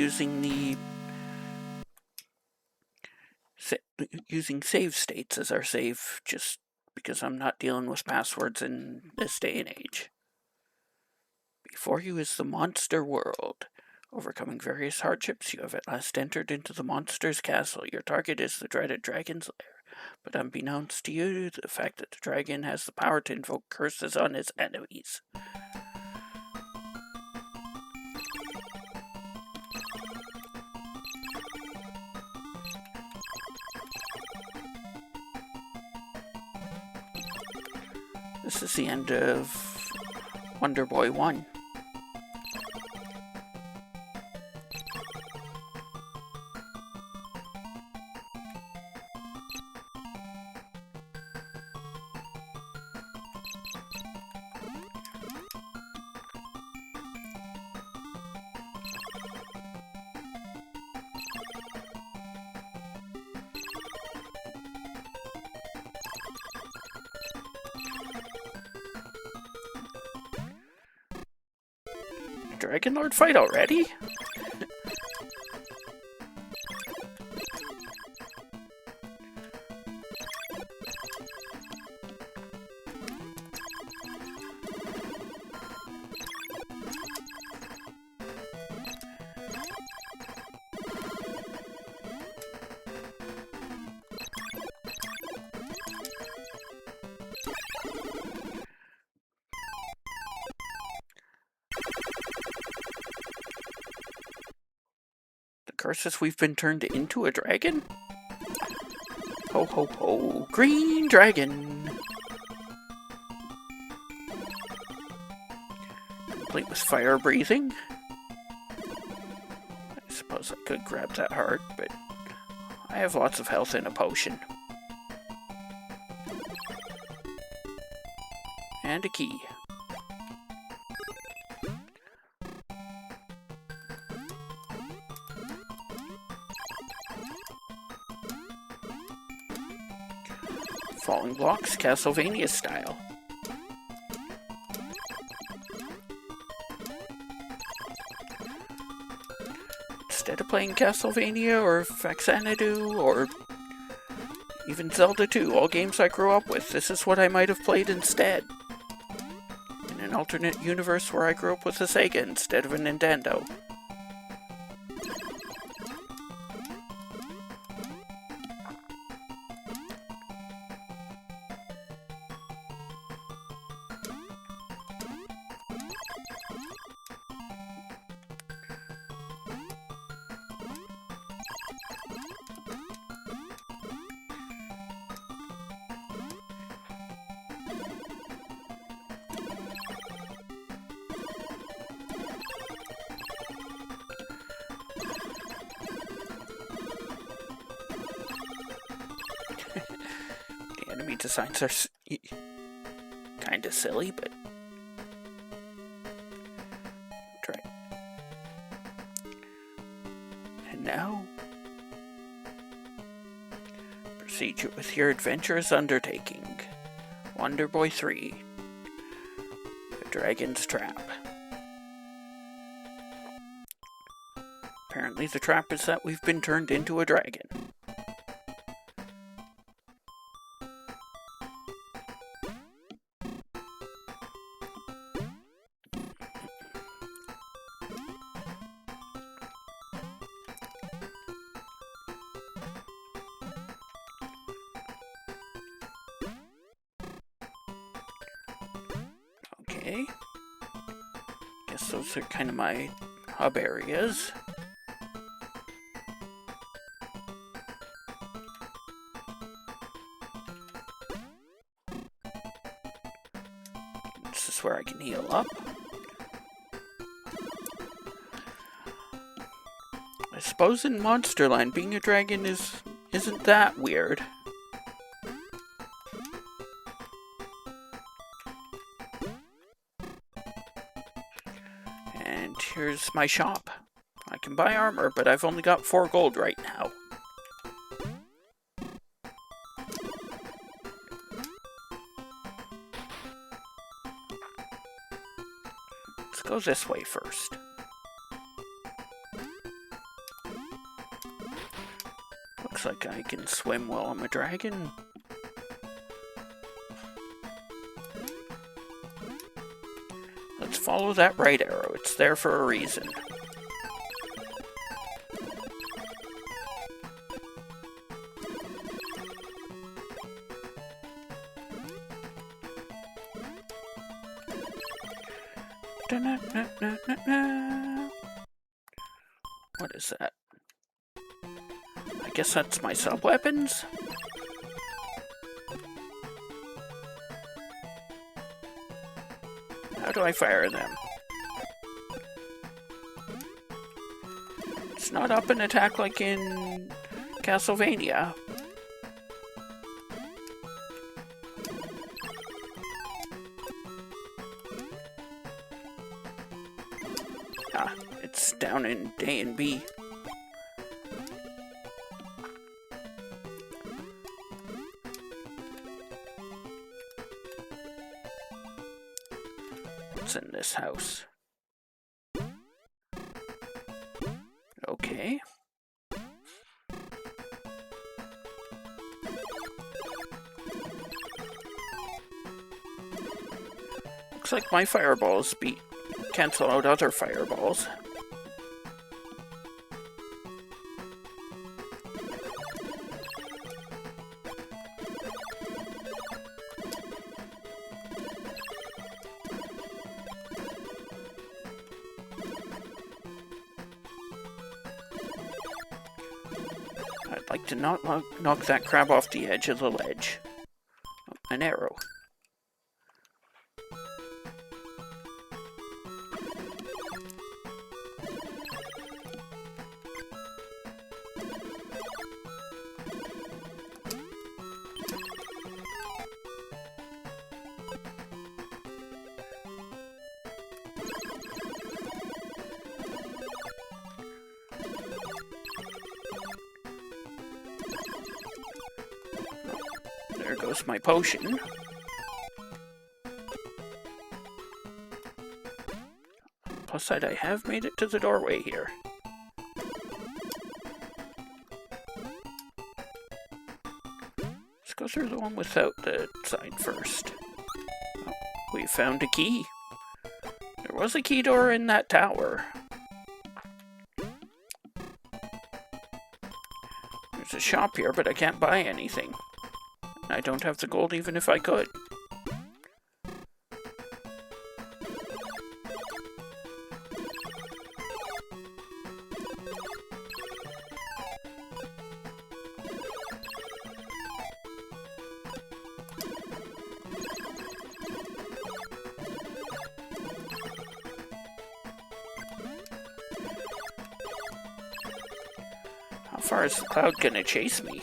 using the using save states as our save, just because I'm not dealing with passwords in this day and age. Before you is the monster world. Overcoming various hardships, you have at last entered into the monster's castle. Your target is the dreaded dragon's lair. But unbeknownst to you, the fact that the dragon has the power to invoke curses on his enemies. This is the end of Wonder Boy 1. Dragon Lord fight already? Curses, we've been turned into a dragon? Ho ho ho, green dragon! Complete with fire breathing. I suppose I could grab that heart, but I have lots of health in a potion. And a key. Falling blocks, Castlevania style. Instead of playing Castlevania or Faxanadu or even Zelda 2, all games I grew up with, this is what I might have played instead. In an alternate universe where I grew up with a Sega instead of a Nintendo. Enemy designs are kind of silly, but try. And now, proceed with your adventurous undertaking. Wonder Boy 3, The Dragon's Trap. Apparently the trap is that we've been turned into a dragon. Okay. Guess those are kind of my hub areas. This is where I can heal up. I suppose in Monsterland, being a dragon isn't that weird. And here's my shop. I can buy armor, but I've only got 4 gold right now. Let's go this way first. Looks like I can swim while I'm a dragon. Let's follow that right arrow. It's there for a reason. What is that? I guess that's my sub-weapons? How do I fire them? It's not up and attack like in Castlevania. Ah, it's down in A and B. What's in this house? Okay. Looks like my fireballs cancel out other fireballs. I'd like to not knock that crab off the edge of the ledge. Oh, an arrow. There goes my potion. Plus side, I have made it to the doorway here. Let's go through the one without the sign first. Oh, we found a key. There was a key door in that tower. There's a shop here, but I can't buy anything. I don't have the gold even if I could. How far is the cloud gonna chase me?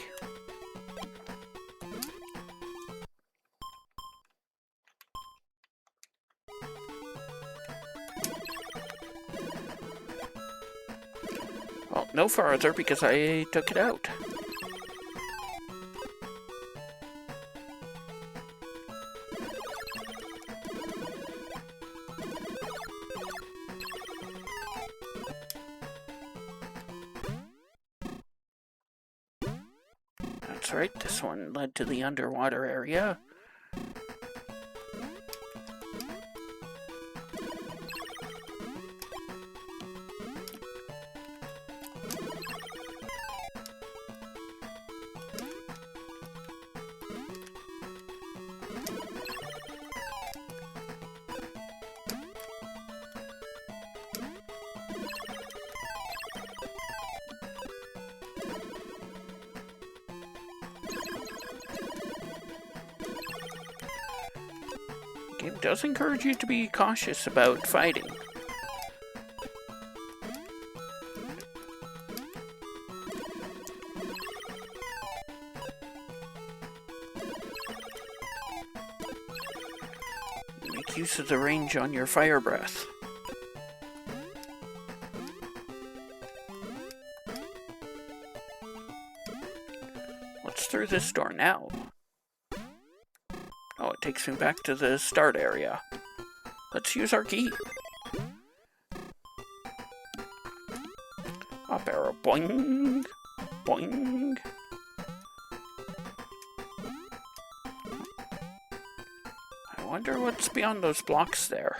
Well, no farther because I took it out. That's right, this one led to the underwater area. The game does encourage you to be cautious about fighting. Make use of the range on your fire breath. What's through this door now? Oh, it takes me back to the start area. Let's use our key. Up arrow, boing! Boing. I wonder what's beyond those blocks there.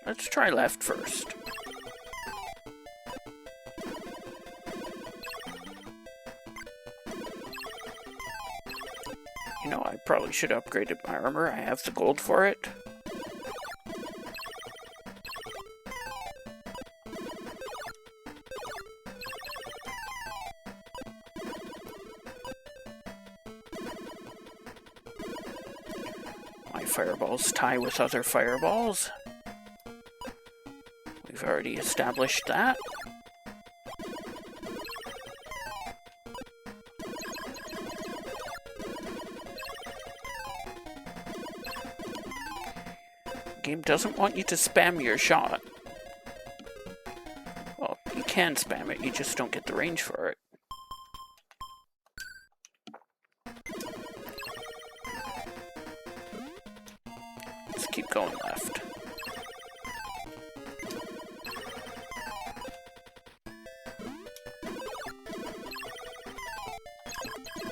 Let's try left first. You know, I probably should have upgraded my armor. I have the gold for it. My fireballs tie with other fireballs. We've already established that. The game doesn't want you to spam your shot. Well, you can spam it, you just don't get the range for it. Let's keep going left.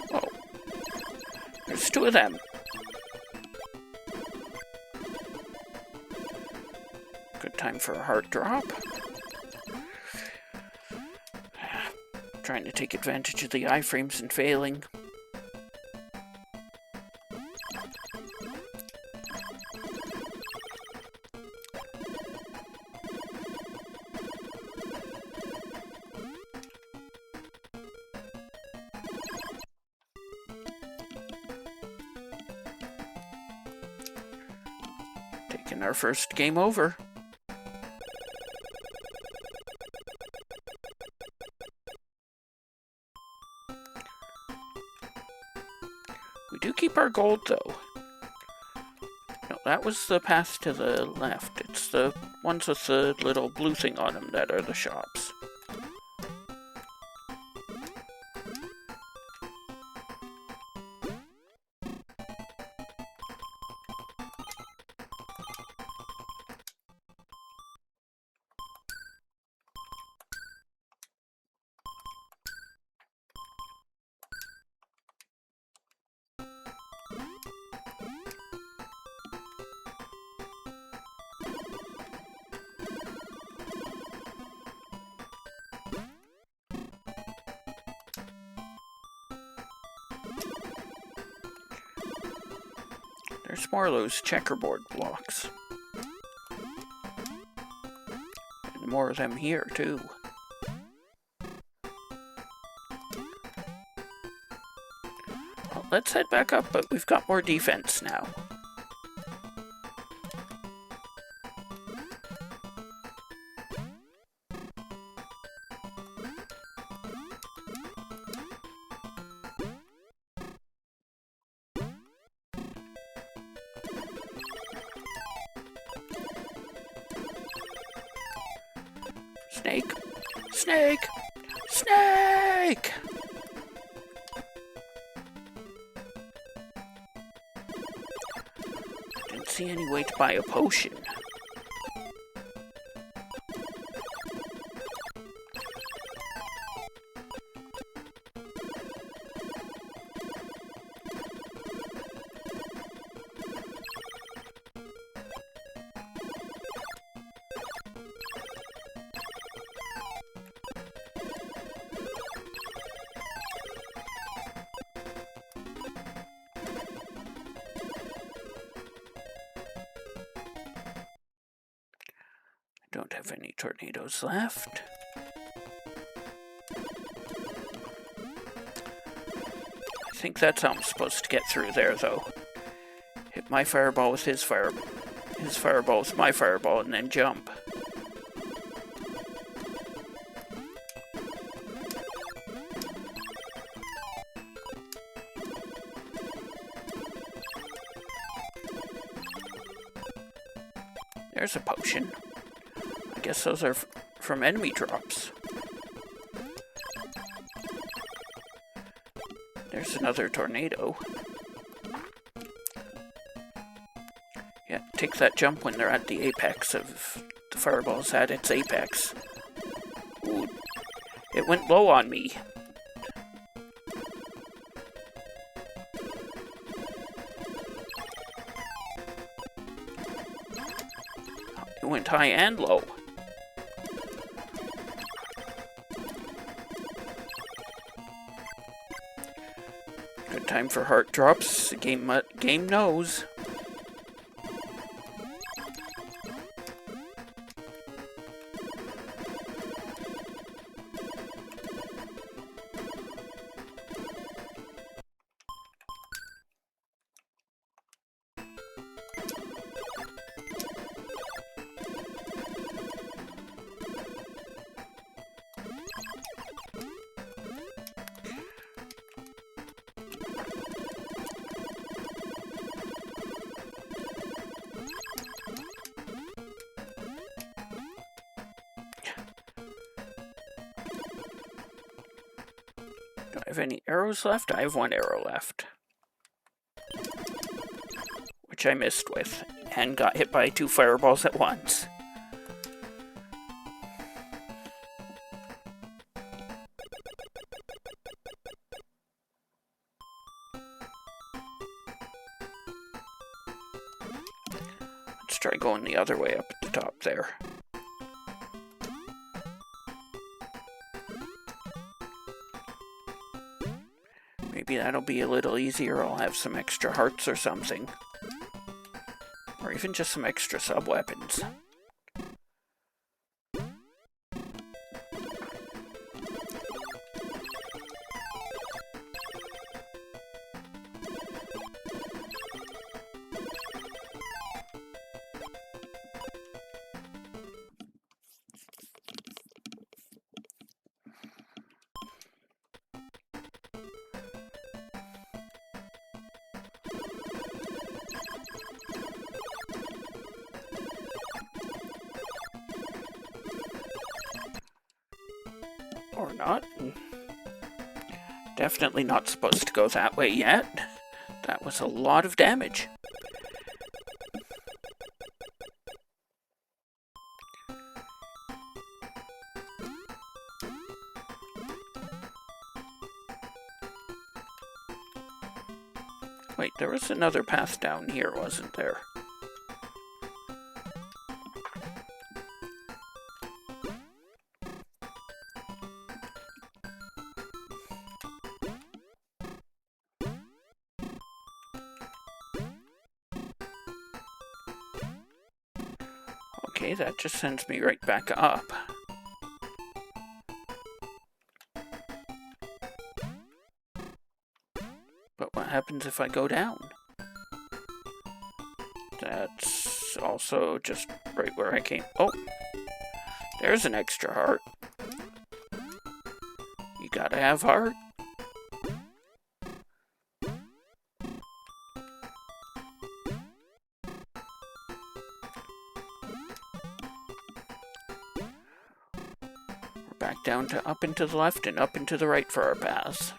Whoa. There's two of them. Good time for a heart drop. Trying to take advantage of the iframes and failing. Taking our first game over. We do keep our gold, though. No, that was the path to the left. It's the ones with the little blue thing on them that are the shops. There's more of those checkerboard blocks. And more of them here, too. Well, let's head back up, but we've got more defense now. Snake! Snake! Snake! Didn't see any way to buy a potion. Don't have any tornadoes left. I think that's how I'm supposed to get through there, though. Hit my fireball with his fireball with my fireball, and then jump. There's a potion. I guess those are from enemy drops. There's another tornado. Yeah, it takes that jump when they're at the apex of the fireball's at its apex. Ooh, it went low on me. It went high and low. Good time for heart drops. The game knows. Do I have any arrows left? I have one arrow left. Which I missed with, and got hit by 2 fireballs at once. Let's try going the other way up at the top there. Maybe that'll be a little easier. I'll have some extra hearts or something. Or even just some extra sub-weapons. Or not. Definitely not supposed to go that way yet. That was a lot of damage. Wait, there was another path down here, wasn't there? Okay, that just sends me right back up. But what happens if I go down? That's also just right where I came. Oh, there's an extra heart. You gotta have heart. Back down to up and to the left and up and to the right for our paths.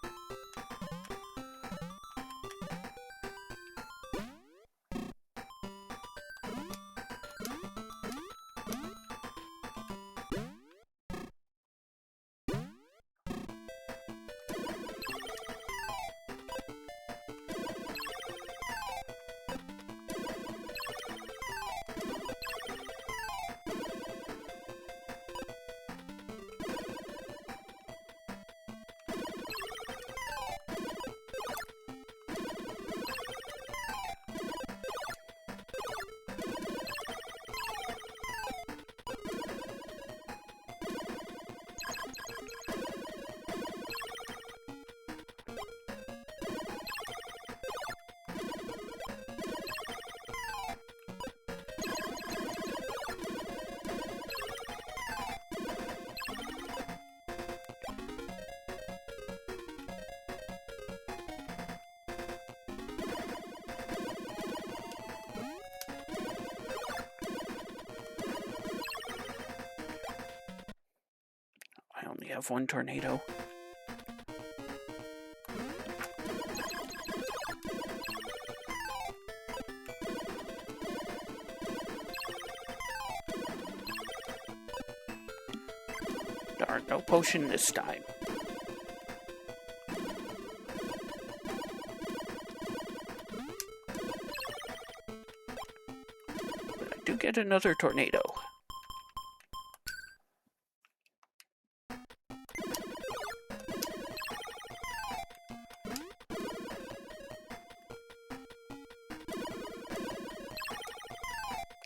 I only have one tornado. Darn, no potion this time. But I do get another tornado.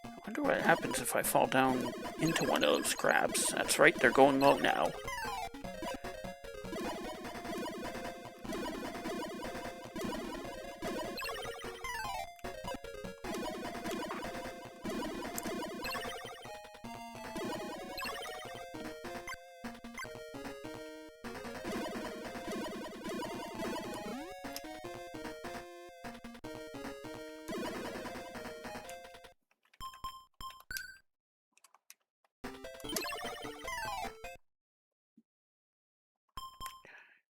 I wonder what happens if I fall down into one of those crabs. That's right, they're going low now.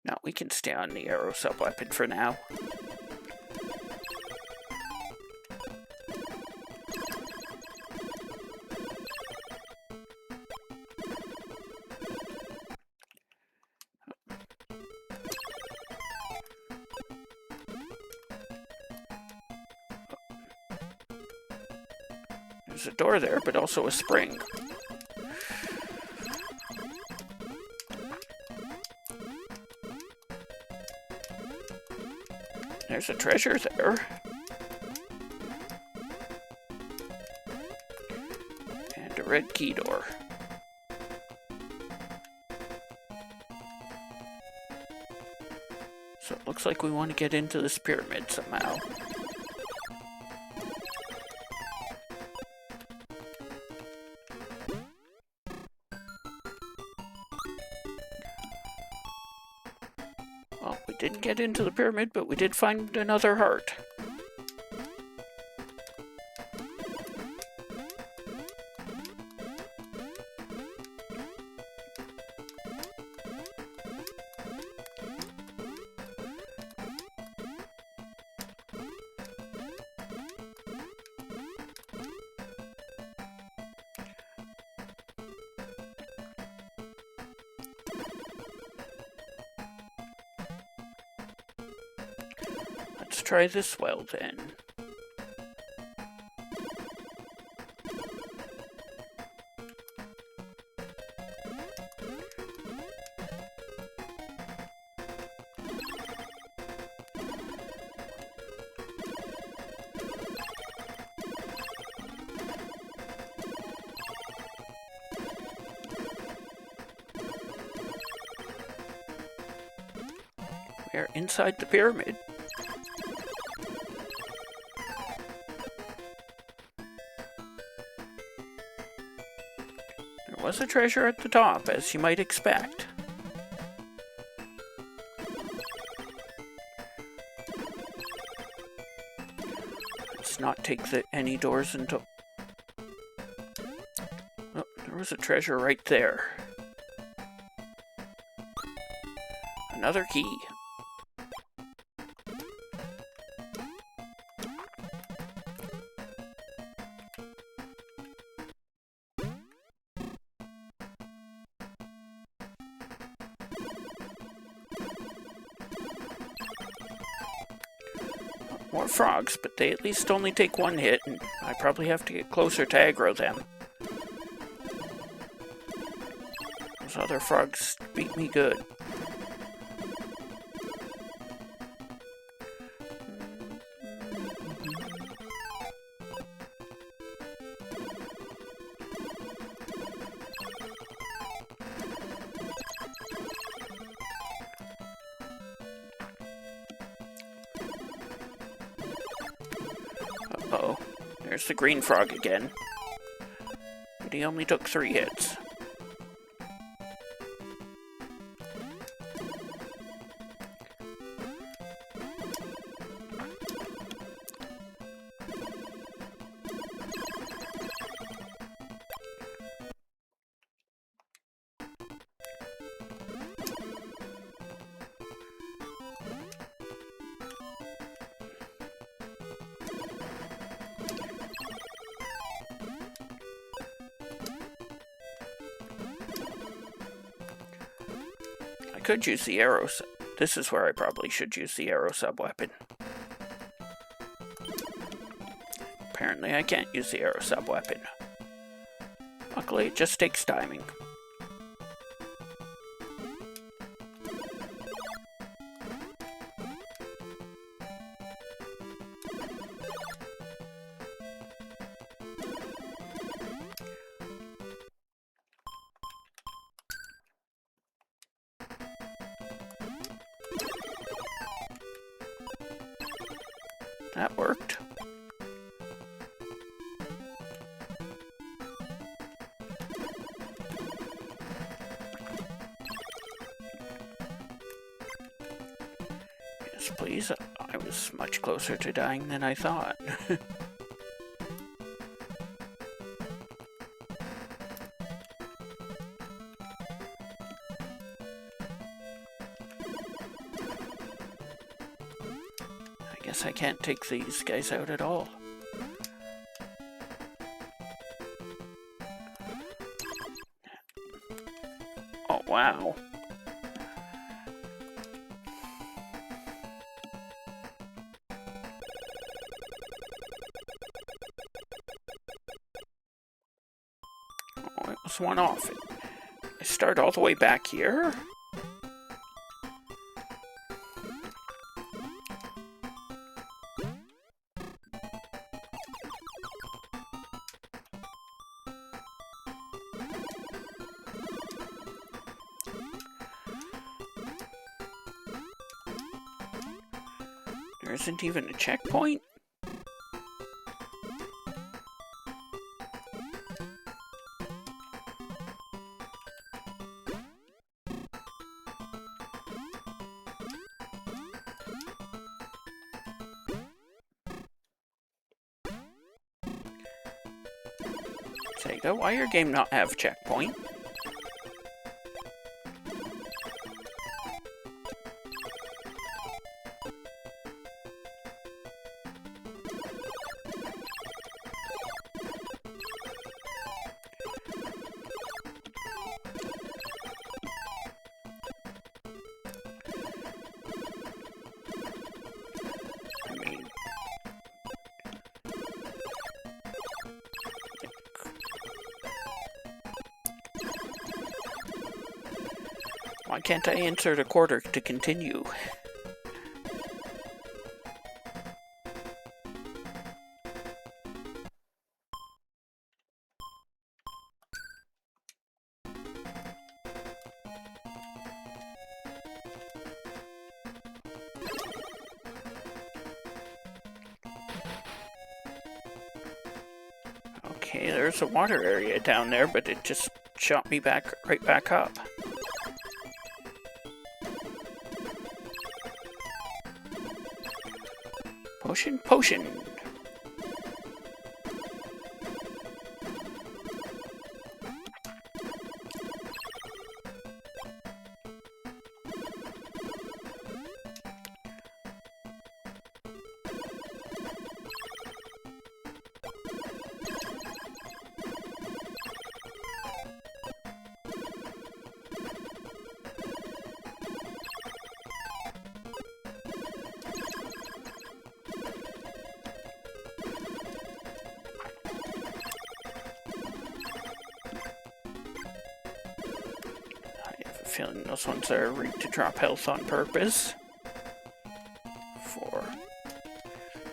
Now we can stay on the arrow sub-weapon for now. There's a door there, but also a spring. There's a treasure there. And a red key door. So it looks like we want to get into this pyramid somehow. Well, we didn't get into the pyramid, but we did find another heart. Let's try this well then. We're inside the pyramid. There was a treasure at the top, as you might expect. Let's not take any doors until... Oh, there was a treasure right there. Another key. More frogs, but they at least only take one hit, and I probably have to get closer to aggro them. Those other frogs beat me good. Uh-oh, there's the green frog again. But he only took 3 hits. could use the arrow. This is where I probably should use the arrow sub-weapon. Apparently I can't use the arrow sub-weapon. Luckily it just takes timing. That worked. Yes, please. I was much closer to dying than I thought. I guess I can't take these guys out at all. Oh, wow. Oh, it was one off. I start all the way back here? There isn't even a checkpoint? Sega, why your game not have checkpoint? Why can't I insert a quarter to continue? Okay, there's a water area down there, but it just shot me right back up. Potion, potion! Feeling those ones are rigged to drop health on purpose.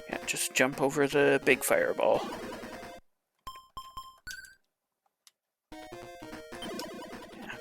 Yeah, just jump over the big fireball. Yeah.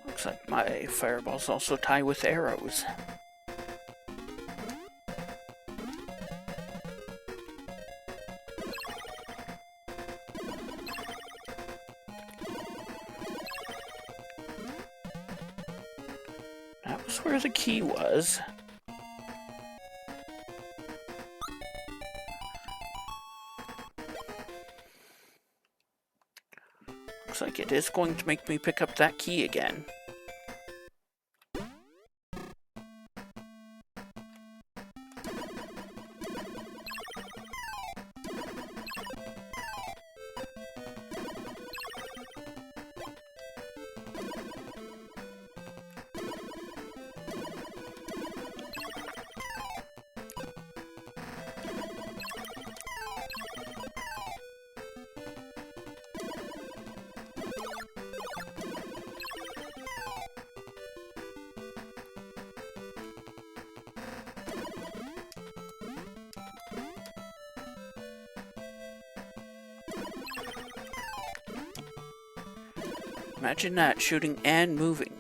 Looks like my fireballs also tie with arrows. this where the key was? Looks like it is going to make me pick up that key again. Imagine that, shooting and moving.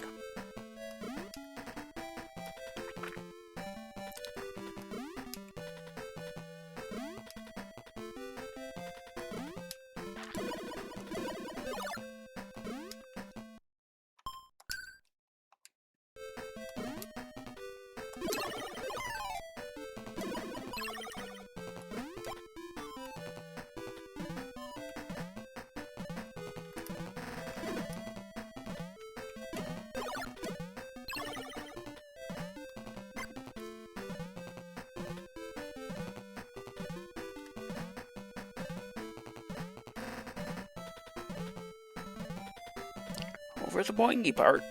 Over the boingy part.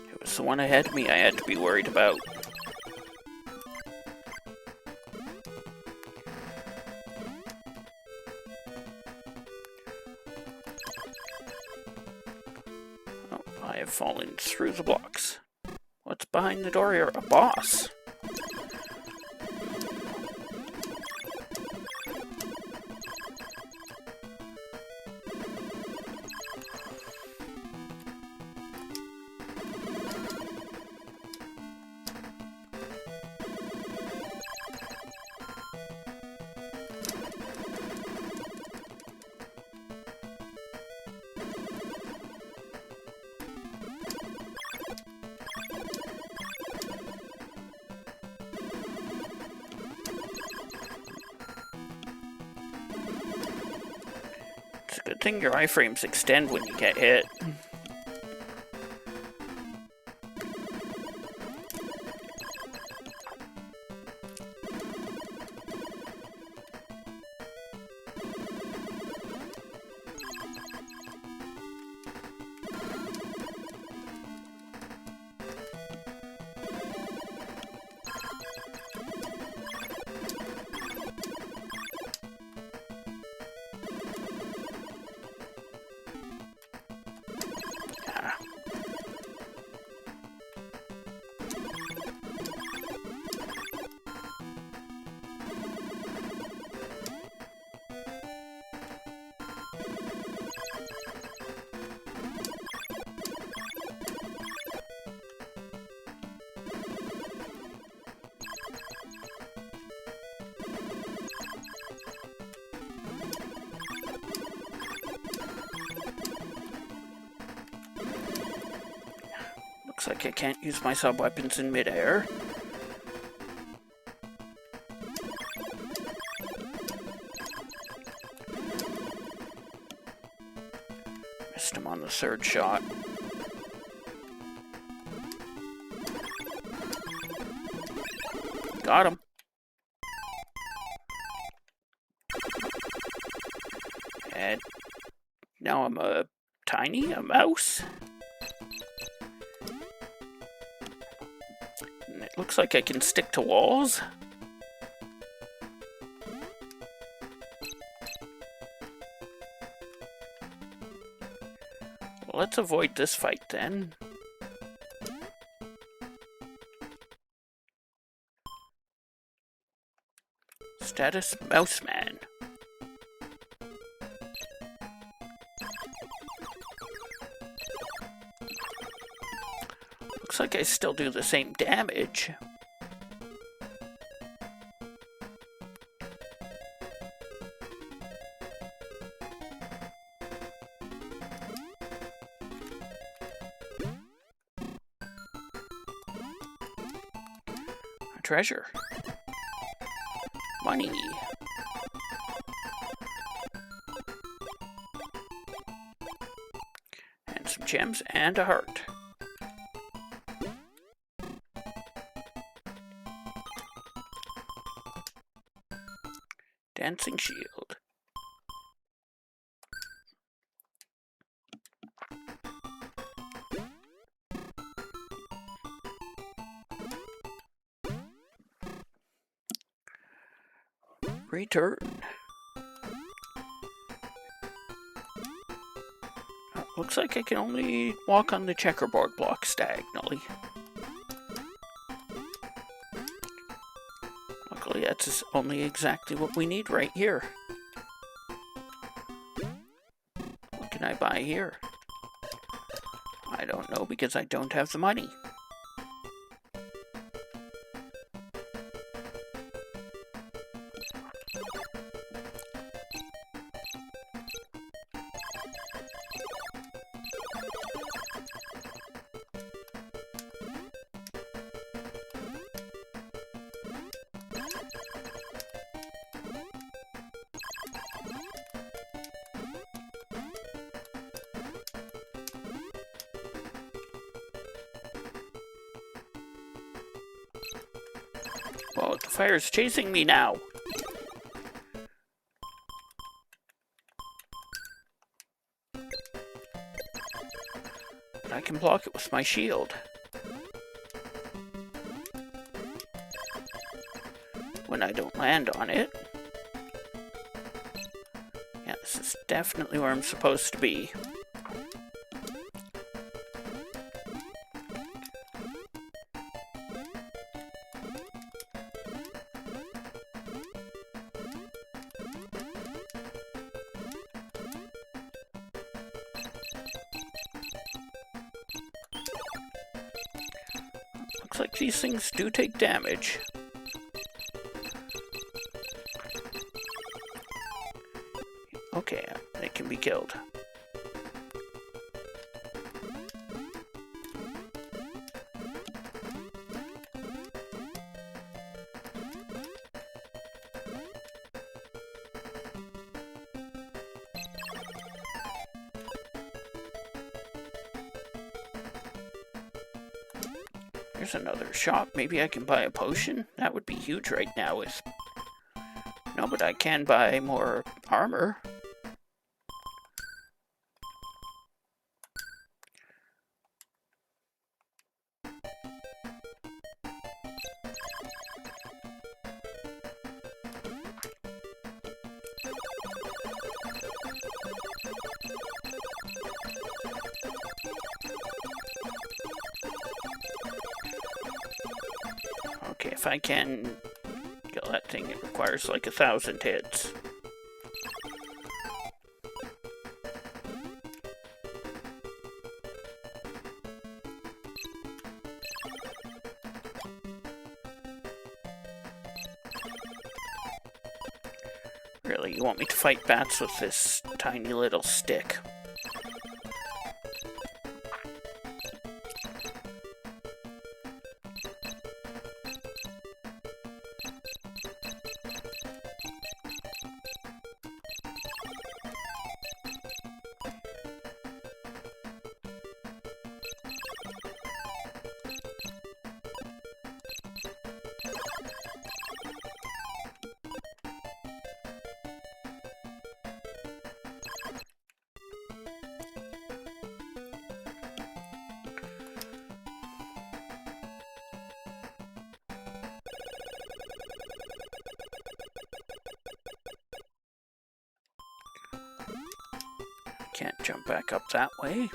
It was the one ahead of me I had to be worried about. Oh, I have fallen through the blocks. What's behind the door here? A boss? It's a good thing your iframes extend when you get hit. Looks like I can't use my sub-weapons in midair. Missed him on the third shot. Got him. And now I'm a mouse. And it looks like I can stick to walls. Let's avoid this fight then. Status Mouse Man. Looks like I still do the same damage. A treasure. Money. And some gems and a heart. Dancing shield. Return. Looks like I can only walk on the checkerboard block diagonally. Luckily, that's only exactly what we need right here. What can I buy here? I don't know because I don't have the money. Whoa, the fire's chasing me now. But I can block it with my shield. When I don't land on it. Yeah, this is definitely where I'm supposed to be. Looks like these things do take damage. Okay, they can be killed. There's another shop. Maybe I can buy a potion? That would be huge right now. No, but I can buy more armor. Okay, if I can kill that thing, it requires like 1,000 hits. Really, you want me to fight bats with this tiny little stick? Can't jump back up that way.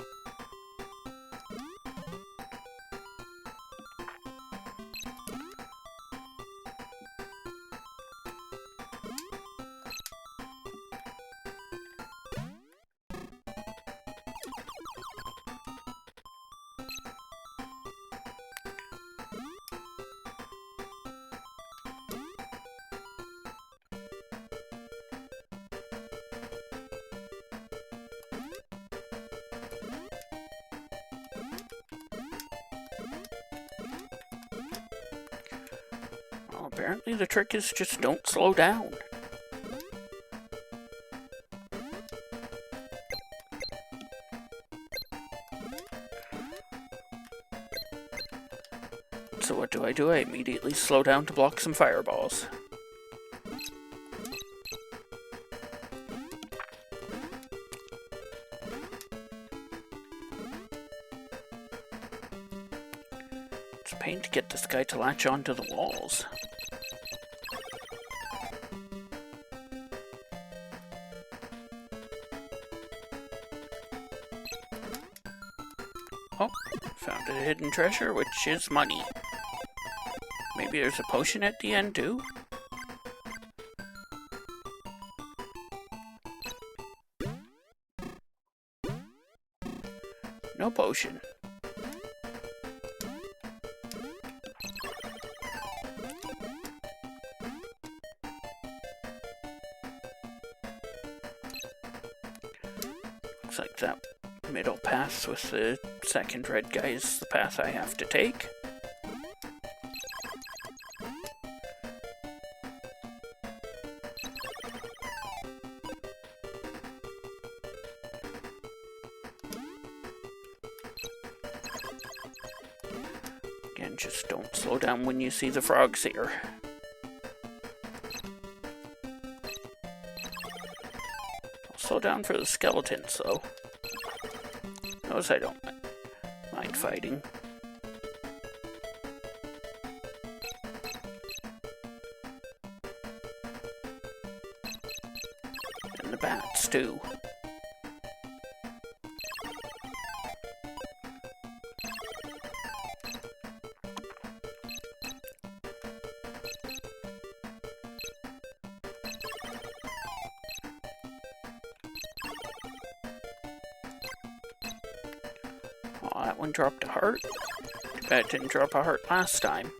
Apparently the trick is just don't slow down. So what do? I immediately slow down to block some fireballs. It's a pain to get this guy to latch onto the walls. Oh, found a hidden treasure, which is money. Maybe there's a potion at the end, too? No potion. Looks like that middle path with the second red guy is the path I have to take. Again, just don't slow down when you see the frogs here. I'll slow down for the skeletons, though. Those I don't mind fighting. And the bats, too. Oh, that one dropped a heart. Too bad it didn't drop a heart last time.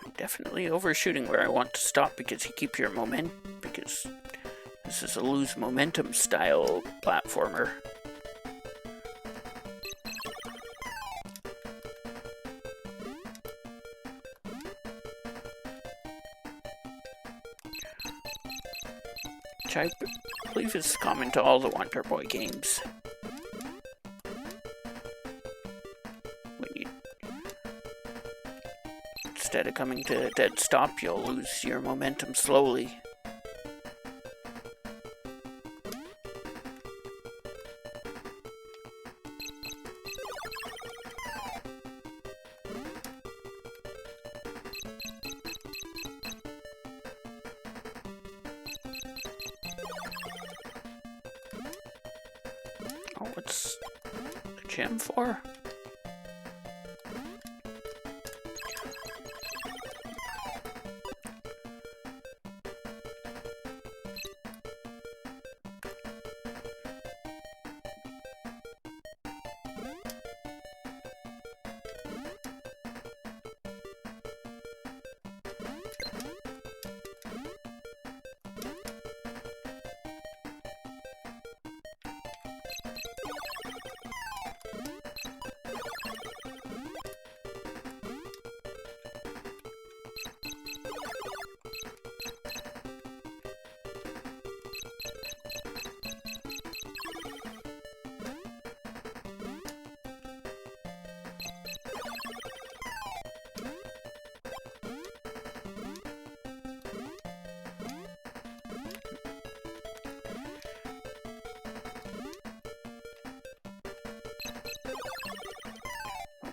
I'm definitely overshooting where I want to stop because you keep your momentum. Because this is a lose momentum style platformer. Which I believe is common to all the Wonder Boy games. Instead of coming to a dead stop, you'll lose your momentum slowly. Oh, what's the gem for?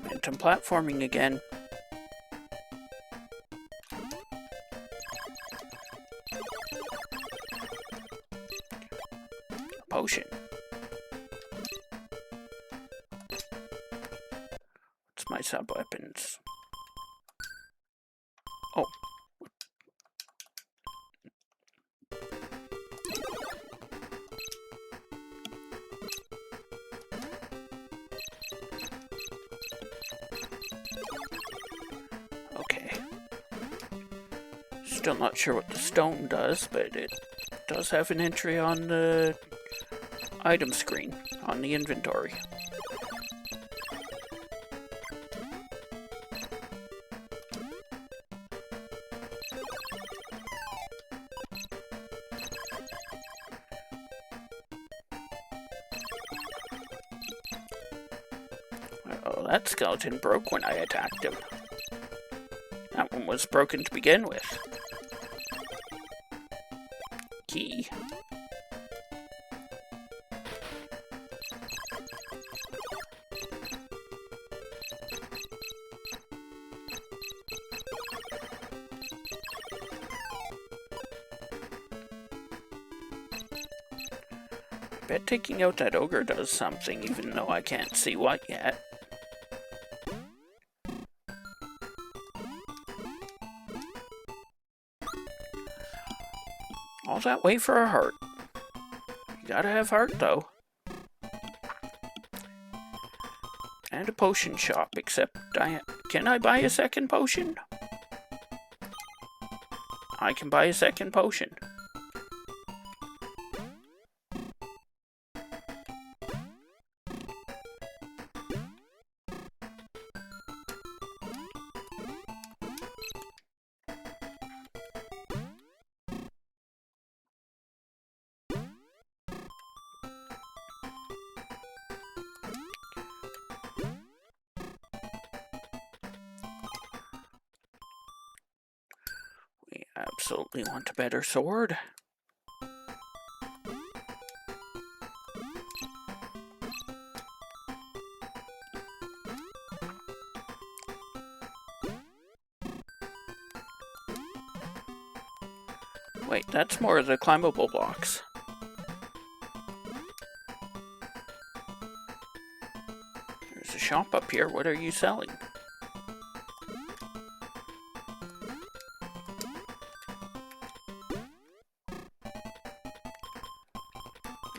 Momentum platforming again. Potion. What's my sub-weapons? Oh. Okay. Still not sure what the stone does, but it does have an entry on the item screen, on the inventory. Oh, that skeleton broke when I attacked him. That one was broken to begin with. Key. I bet taking out that ogre does something, even though I can't see what yet. All that way for a heart. You gotta have heart, though. And a potion shop, except can I buy a second potion? I can buy a second potion. We absolutely want a better sword. Wait, that's more of the climbable blocks. There's a shop up here. What are you selling?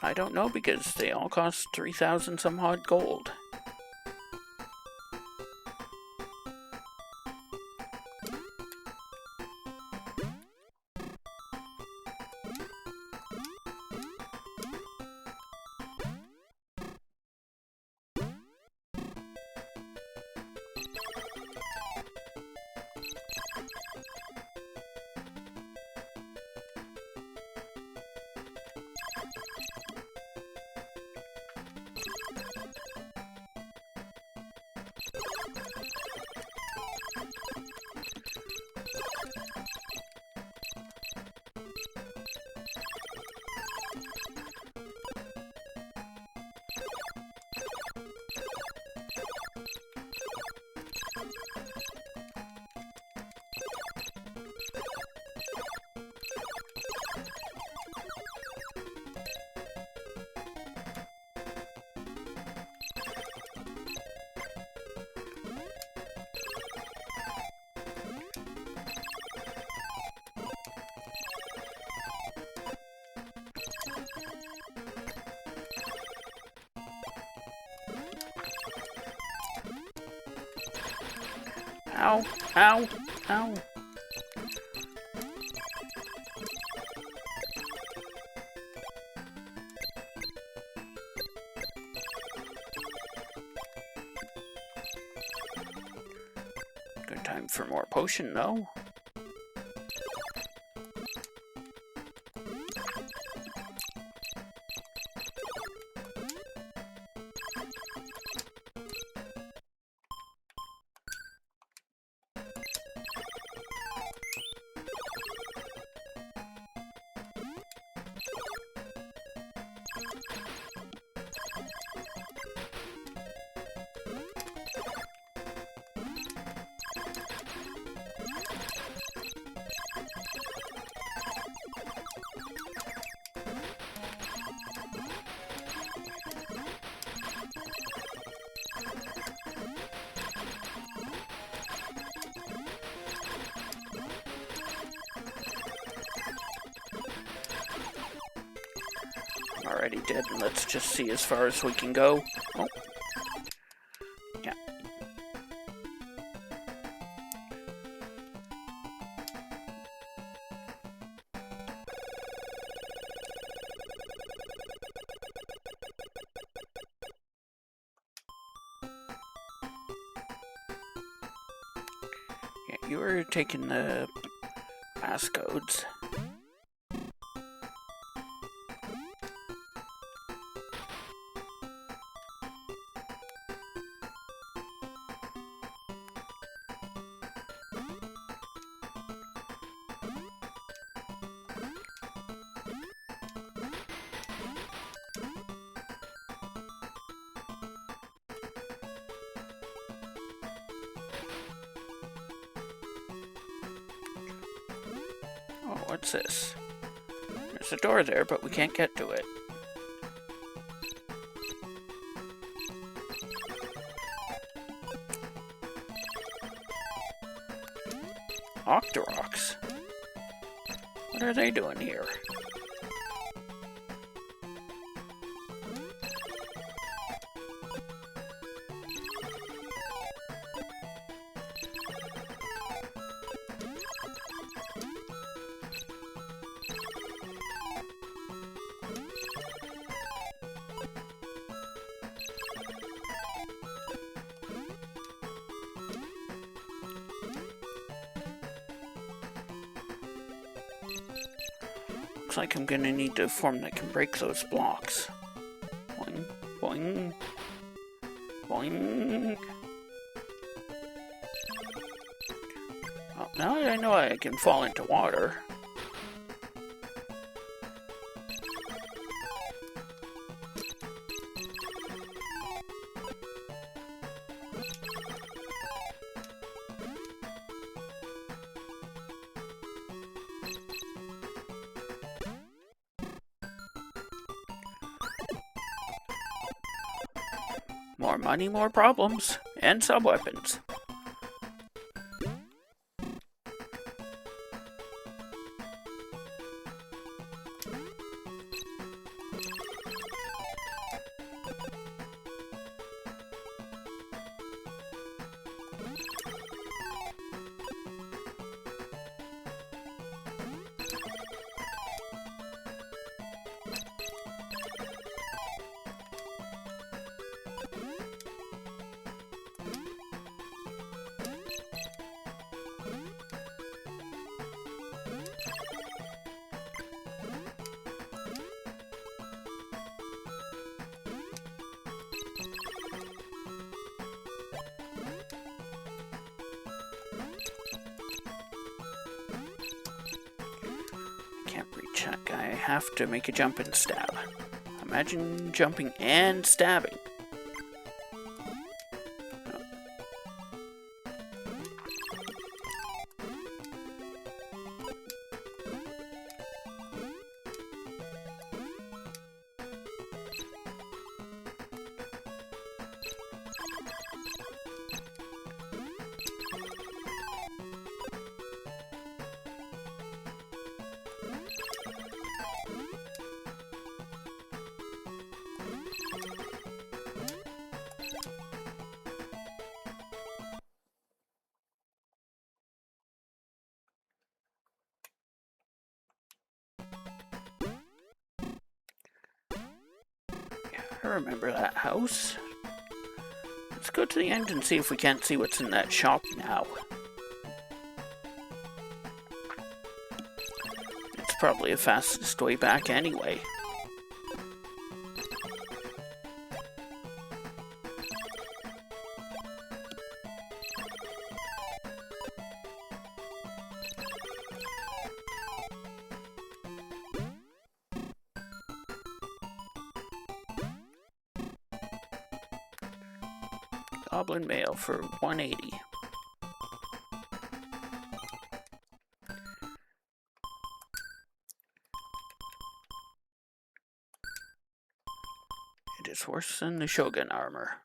I don't know, because they all cost 3,000 some odd gold. Ow, ow, ow. Good time for more potion, though. Already dead, and let's just see as far as we can go. Oh. Yeah. you were taking the passcodes. Oh, what's this? There's a door there, but we can't get to it. Octoroks? What are they doing here? Looks like I'm gonna need a form that can break those blocks. Boing, boing, boing. Oh, now that I know I can fall into water. More money, more problems, and sub-weapons. Can't reach that guy. I have to make a jump and stab. Imagine jumping and stabbing. I remember that house. Let's go to the end and see if we can't see what's in that shop now. It's probably the fastest way back anyway. Goblin mail for 180. It is worse than the Shogun armor.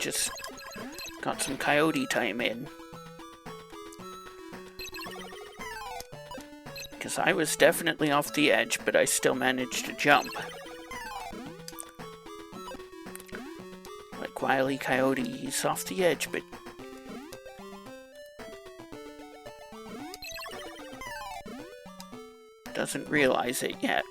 just got some coyote time in. Because I was definitely off the edge, but I still managed to jump. Like Wile E. Coyote, he's off the edge, but doesn't realize it yet.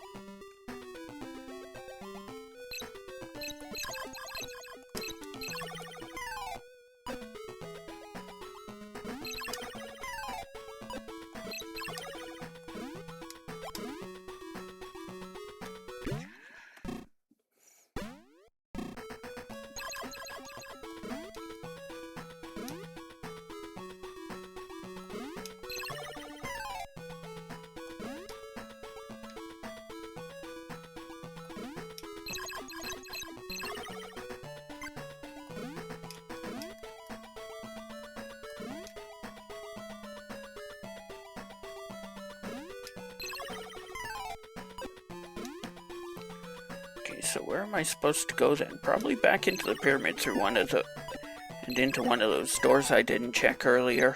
Okay, so where am I supposed to go then? Probably back into the pyramid through one of the... and into one of those doors I didn't check earlier.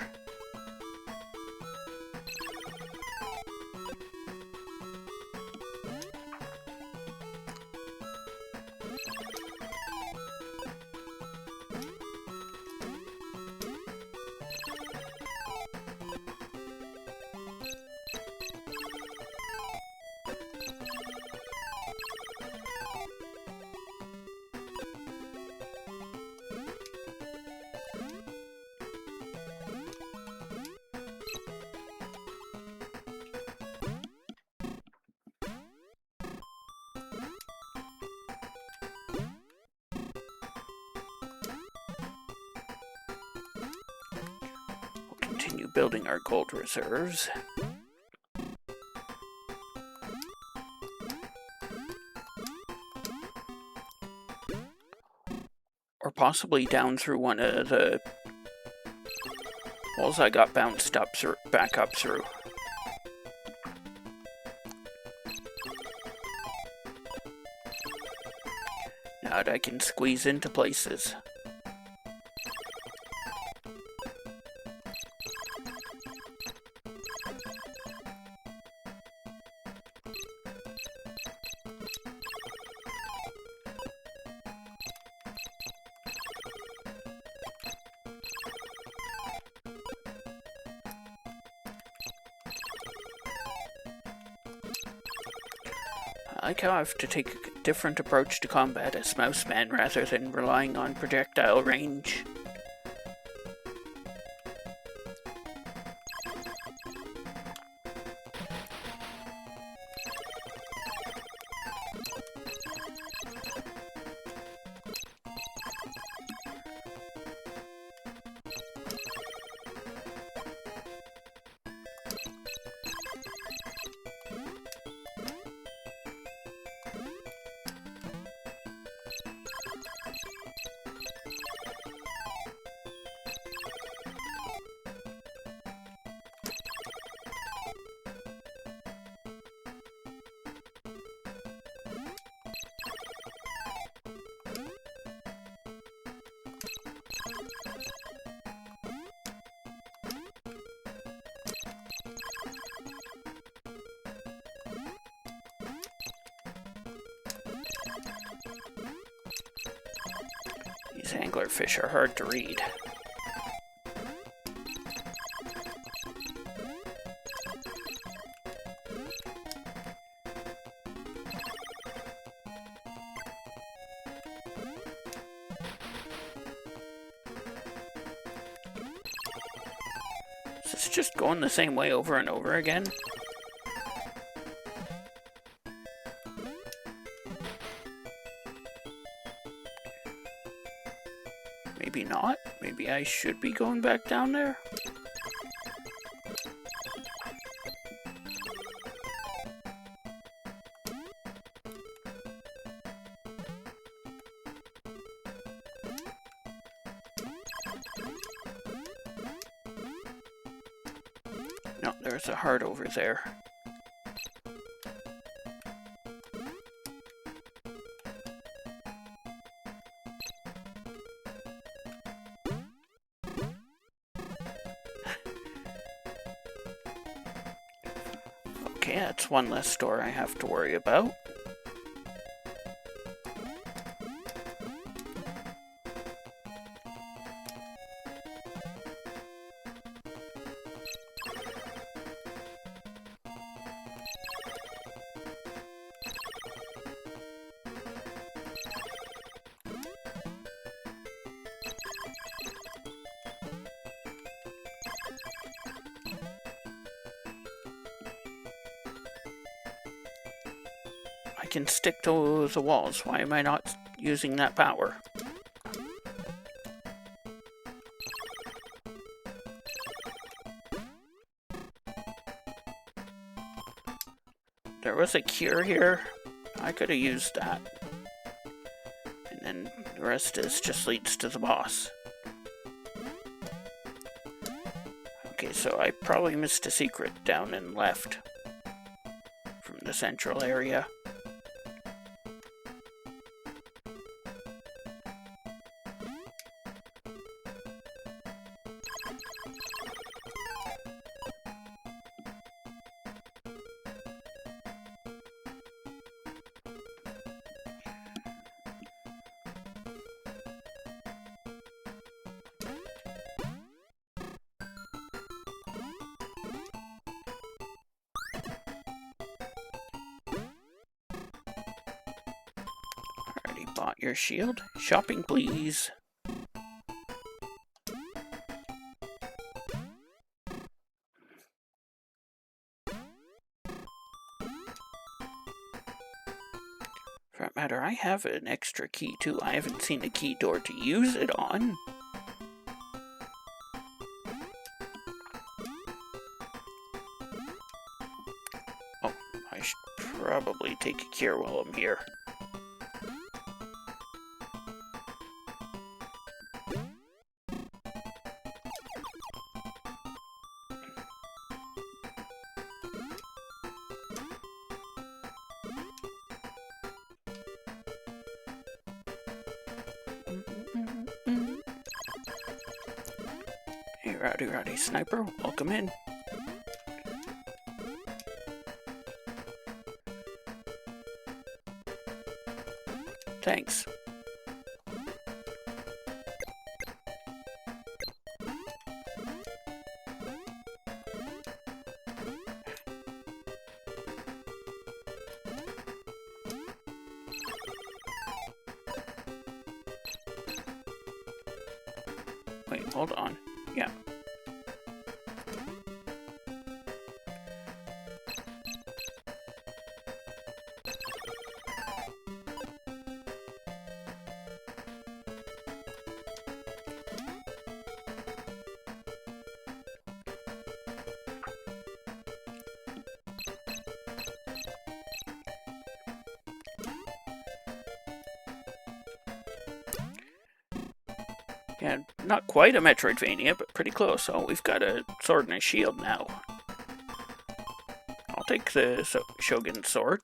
Continue building our gold reserves. Or possibly down through one of the walls I got bounced up through, back up through. Now that I can squeeze into places. I like how I have to take a different approach to combat as Mouseman rather than relying on projectile range. These anglerfish are hard to read. Is this just going the same way over and over again? Maybe not. Maybe I should be going back down there? No, there's a heart over there. Okay, that's one less door I have to worry about. I can stick to the walls. Why am I not using that power? There was a cure here. I could have used that. And then the rest just leads to the boss. Okay, so I probably missed a secret down and left from the central area. Bought your shield. Shopping, please. For that matter, I have an extra key too. I haven't seen a key door to use it on. Oh, I should probably take a cure while I'm here. Hey, Rowdy Sniper, welcome in. Thanks. Wait, hold on. Yeah. Yeah, not quite a Metroidvania, but pretty close. Oh, we've got a sword and a shield now. I'll take the Shogun sword.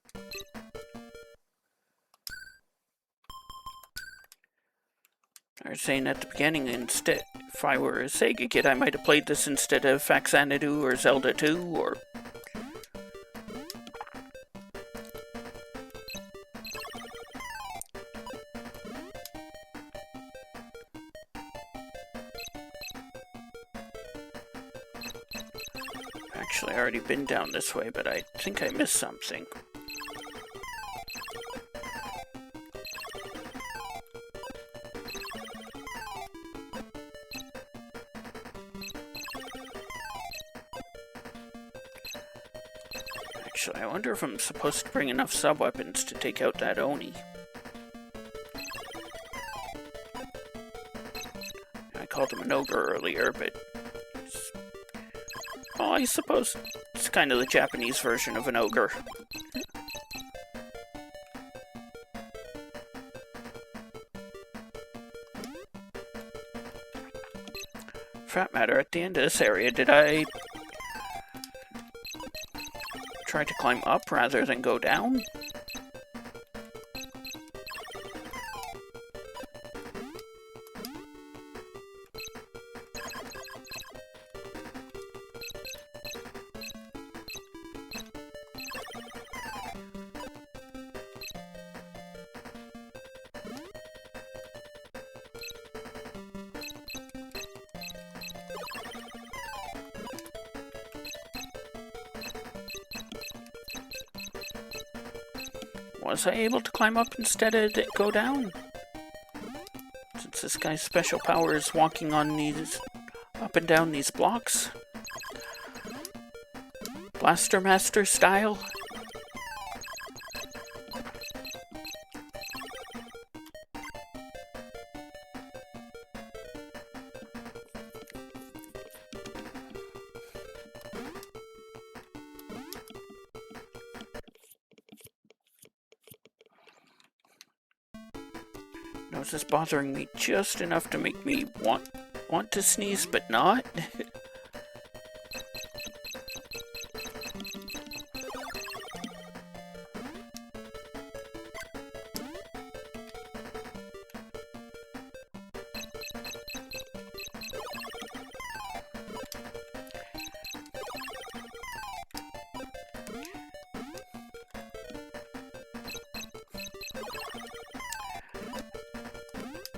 I was saying at the beginning, instead, if I were a Sega kid, I might have played this instead of Faxanadu or Zelda 2, or... Actually, I already been down this way, but I think I missed something. Actually, I wonder if I'm supposed to bring enough sub-weapons to take out that Oni. I called him an ogre earlier, but... Well, I suppose it's kind of the Japanese version of an ogre. For that matter, at the end of this area, did I try to climb up rather than go down? Was I able to climb up instead of go down? Since this guy's special power is walking on these up and down these blocks. Blaster Master style. Nose is bothering me just enough to make me want to sneeze, but not.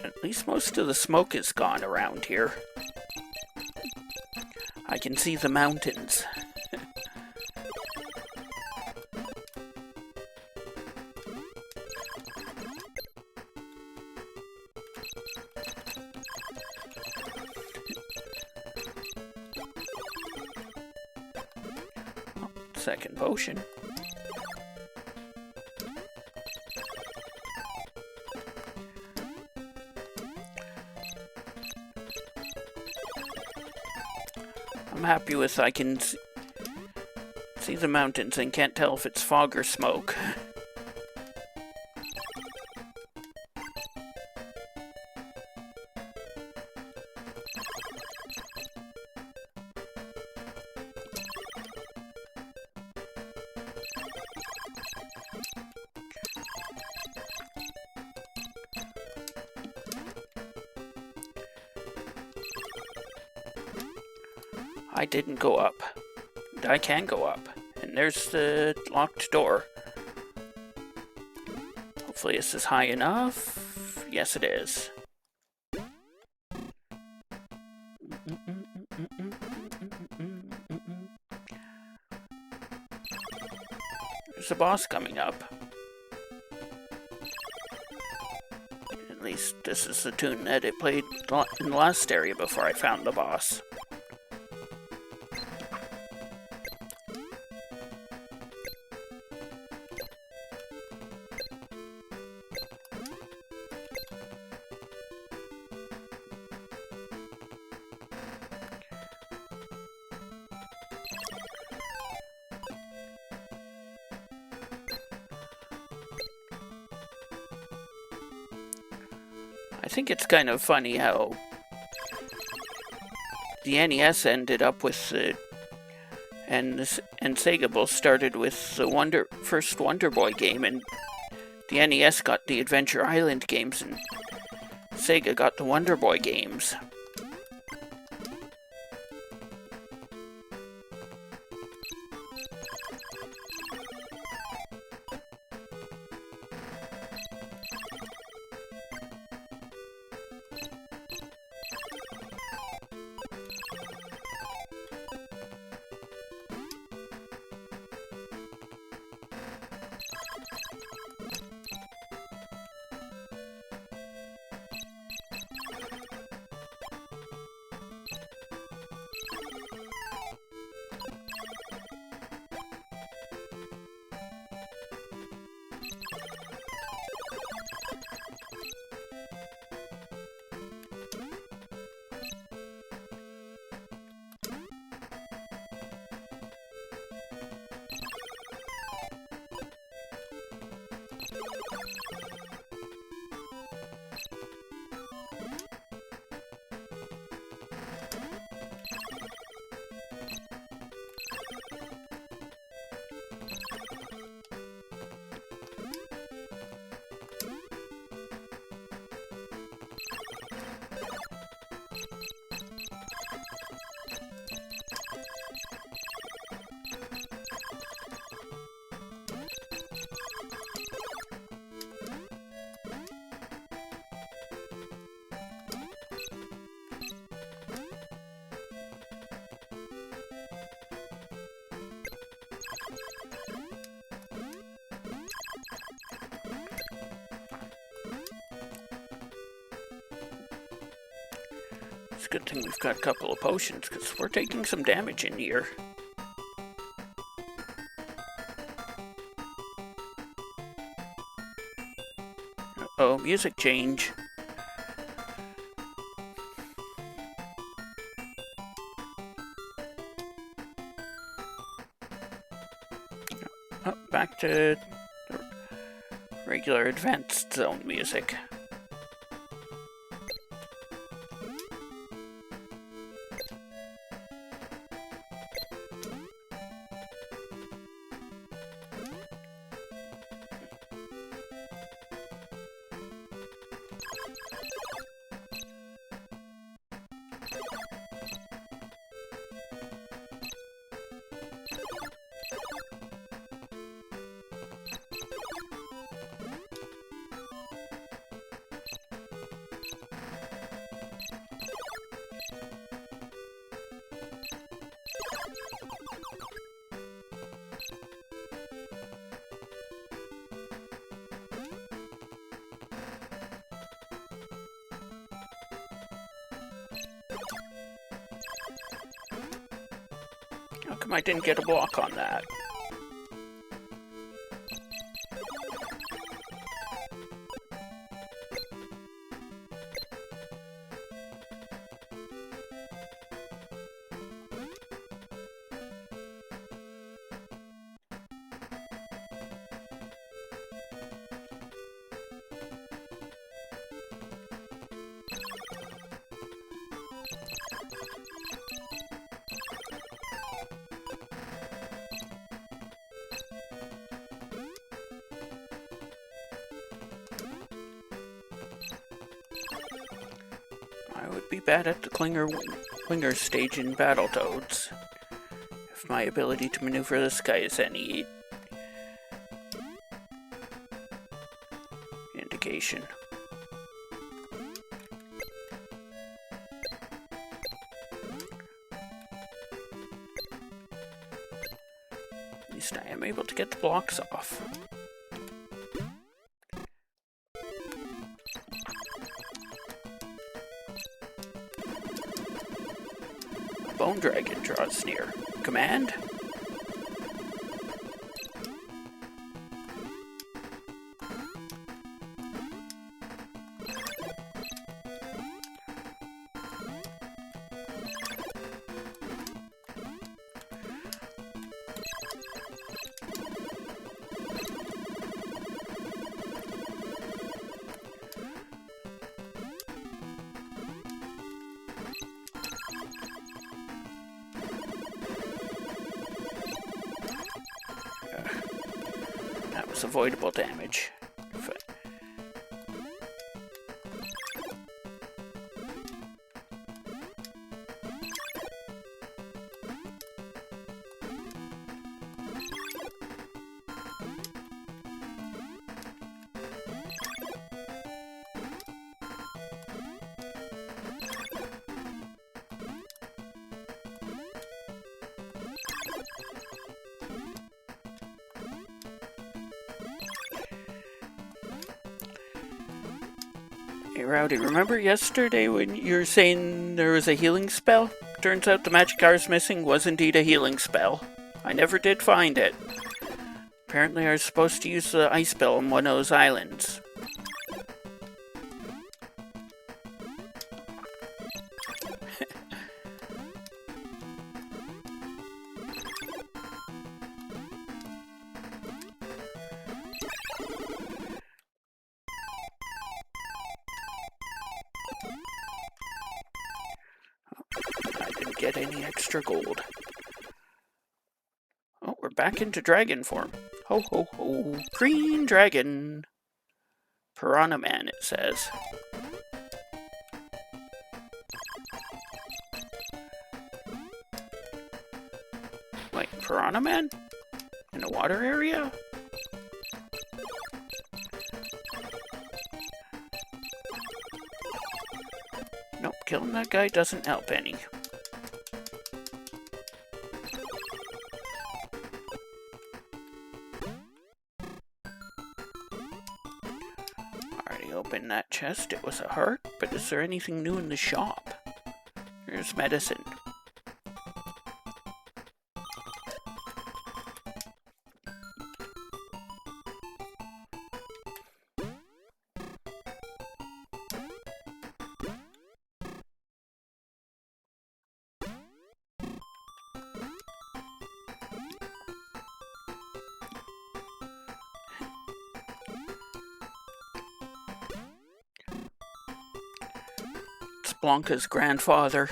At least most of the smoke is gone around here. I can see the mountains. Second potion. I'm happy with I can see the mountains and can't tell if it's fog or smoke. I didn't go up. I can go up. And there's the locked door. Hopefully this is high enough. Yes, it is. There's a boss coming up. At least this is the tune that it played in the last area before I found the boss. I think it's kind of funny how the NES ended up with the and Sega both started with the first Wonder Boy game, and the NES got the Adventure Island games, and Sega got the Wonder Boy games. It's a good thing we've got a couple of potions, because we're taking some damage in here. Uh-oh, music change. Oh, back to the regular advanced zone music. How come I didn't get a block on that? I would be bad at the Clinger stage in Battletoads, if my ability to maneuver the sky is any indication. At least I am able to get the blocks off. Bone Dragon draws near. Command? That was avoidable damage. Hey Rowdy, remember yesterday when you were saying there was a healing spell? Turns out the magic I was missing was indeed a healing spell. I never did find it. Apparently I was supposed to use the ice spell on one of those islands. Get any extra gold. Oh, we're back into dragon form. Ho ho ho. Green dragon. Piranha Man, it says. Wait, Piranha Man? In a water area? Nope, killing that guy doesn't help any. Open that chest, it was a heart, but is there anything new in the shop? There's medicine. It's Blanca's grandfather.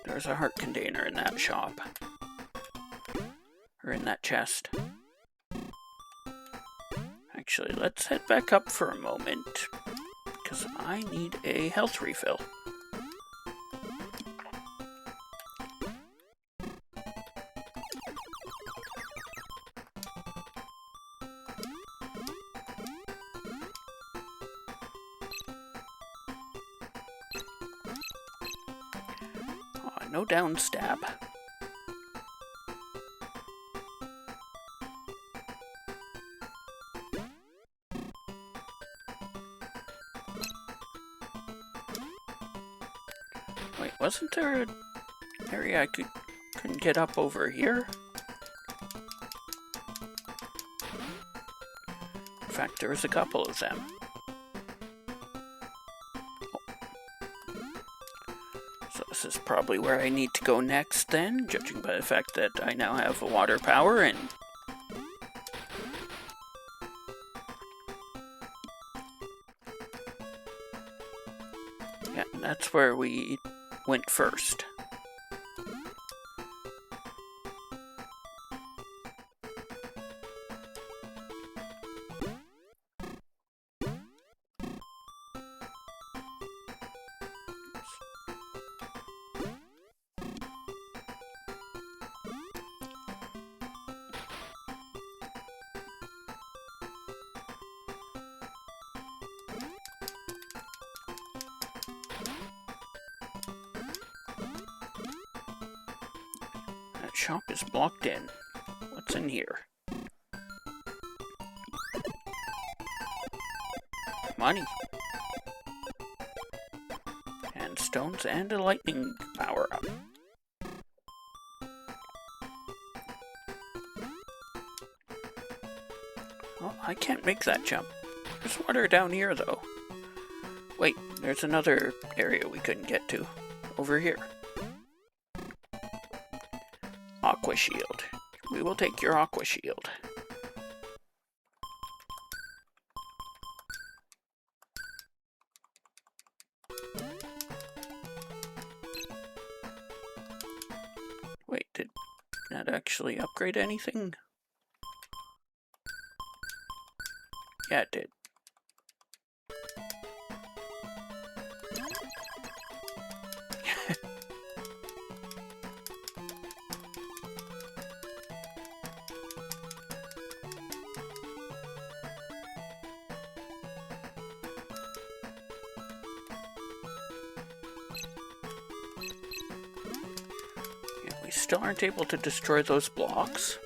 There's a heart container in that shop. Or in that chest. Actually, let's head back up for a moment, because I need a health refill. Oh, no down stab. Wait, wasn't there an area I couldn't get up over here? In fact, there was a couple of them. So this is probably where I need to go next then, judging by the fact that I now have a water power and... Yeah, that's where we went first. Shop is blocked in. What's in here? Money. And stones and a lightning power up. Well, I can't make that jump. There's water down here though. Wait, there's another area we couldn't get to. Over here. Aqua shield. We will take your aqua shield. Wait, did that actually upgrade anything? Yeah, it did. We still aren't able to destroy those blocks.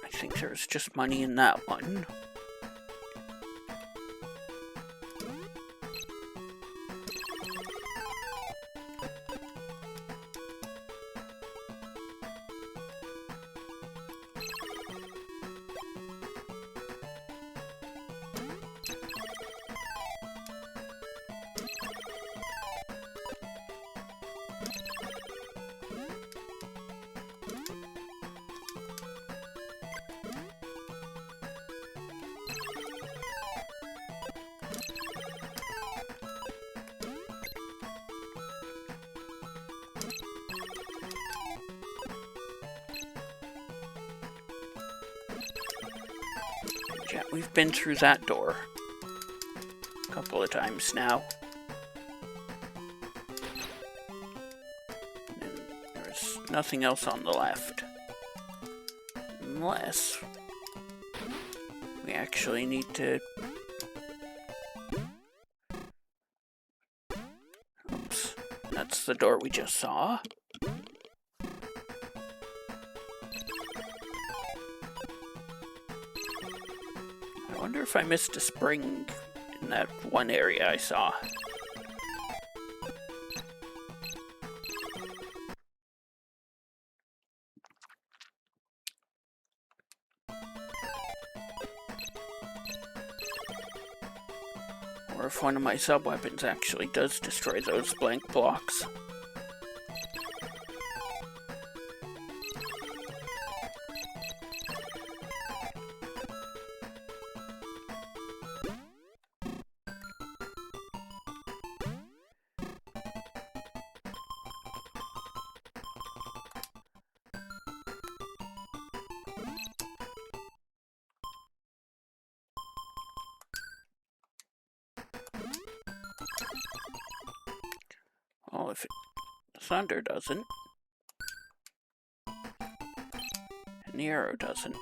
I think there's just money in that one. Yeah, we've been through that door a couple of times now. And there There's nothing else on the left. Unless we actually need to... Oops. That's the door we just saw. I wonder if I missed a spring in that one area I saw. Or if one of my sub-weapons actually does destroy those blank blocks. Well, if thunder doesn't, and the arrow doesn't.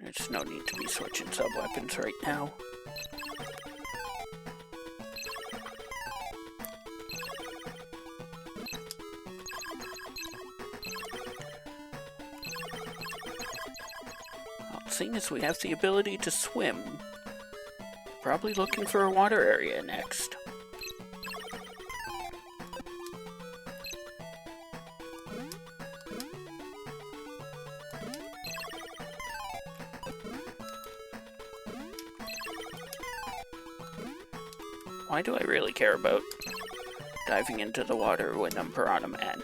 There's no need to be switching sub-weapons right now. Seeing as we have the ability to swim, probably looking for a water area next. Why do I really care about diving into the water when I'm Piranha Man?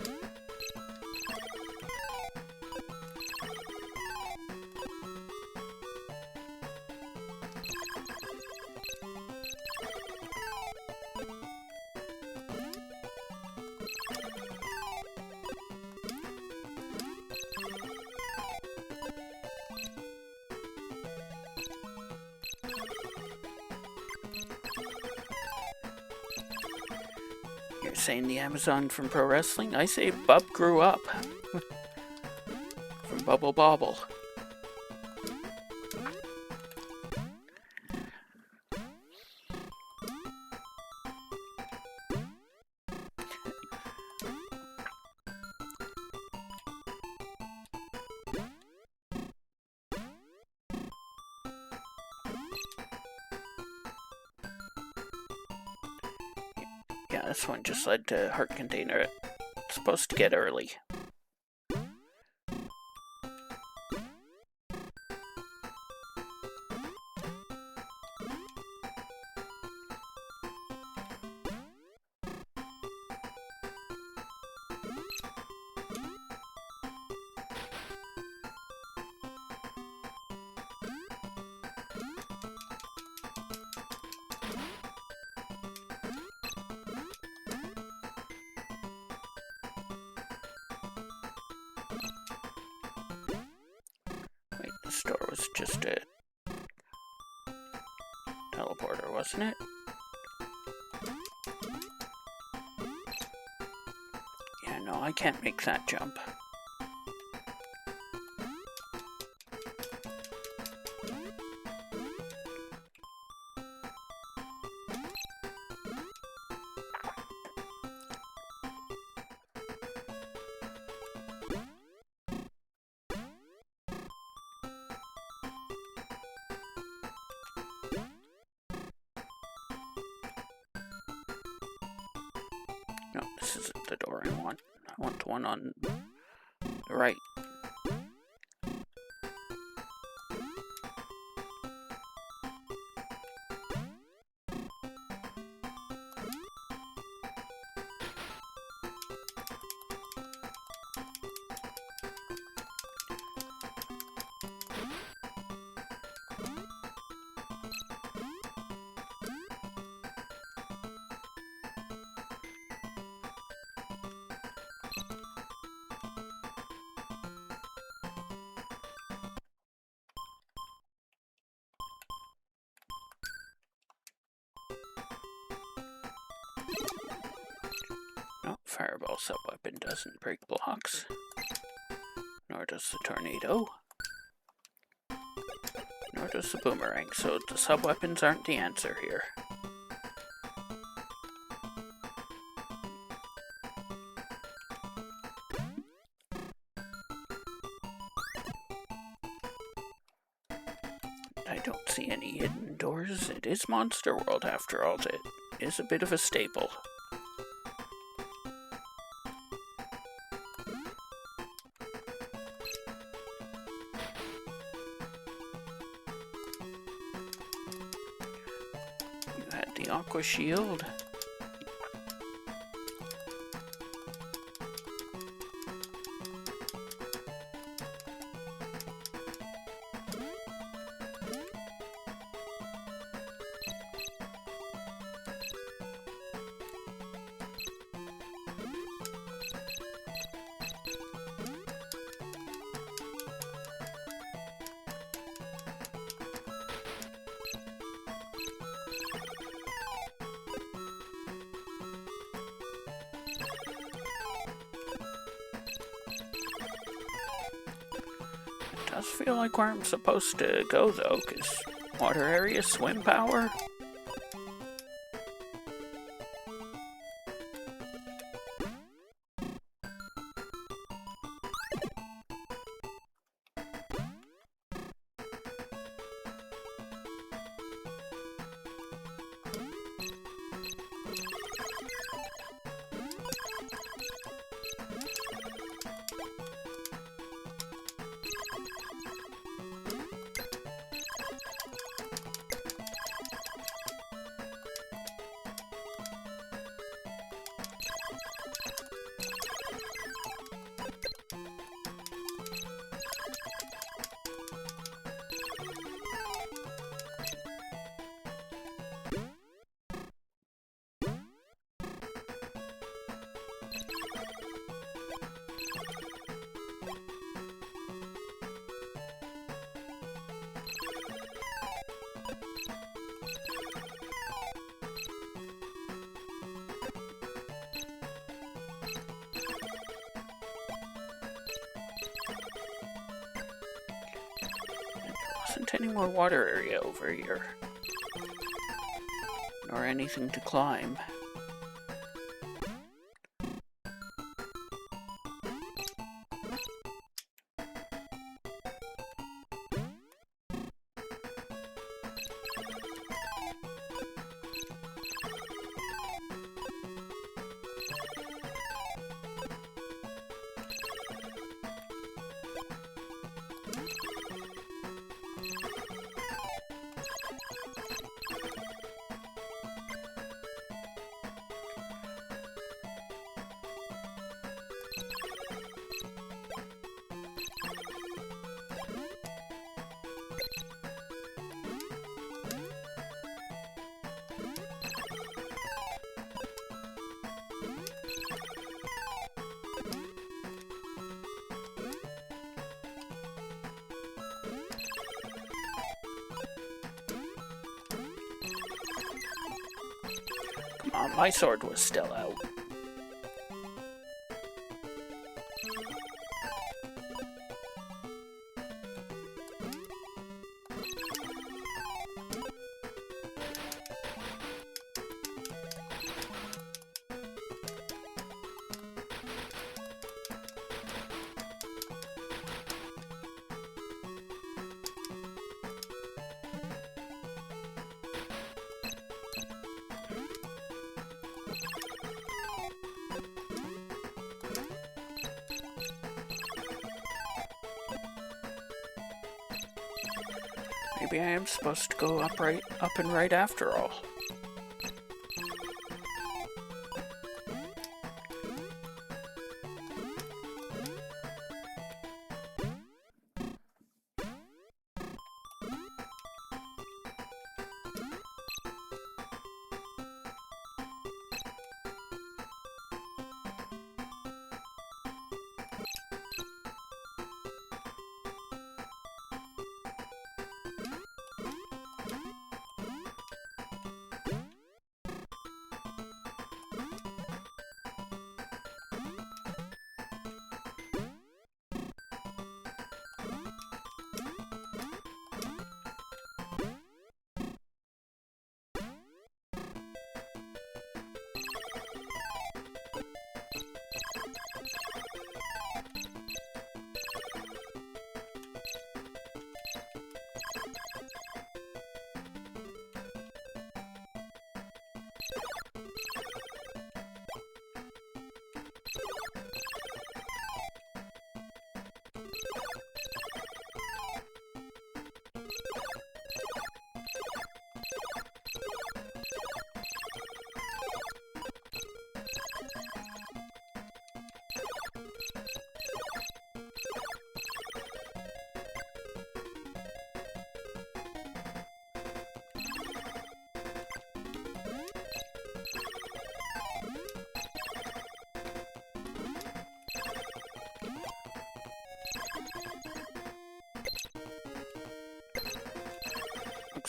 You're saying the Amazon from Pro Wrestling? I say Bub grew up. From Bubble Bobble. Yeah, this one just led to Heart Container. It's supposed to get early. This door was just a teleporter, wasn't it? Yeah, no, I can't make that jump. No, this isn't the door I want. I want the one on the right. Fireball sub-weapon doesn't break blocks. Nor does the tornado. Nor does the boomerang, so the sub-weapons aren't the answer here. I don't see any hidden doors. It is Monster World after all. It is a bit of a staple. You had the Aqua Shield. Does feel like where I'm supposed to go though, because water area, swim power. Isn't any more water area over here. Nor anything to climb. Come on, my sword was still out. Maybe I am supposed to go up and right after all.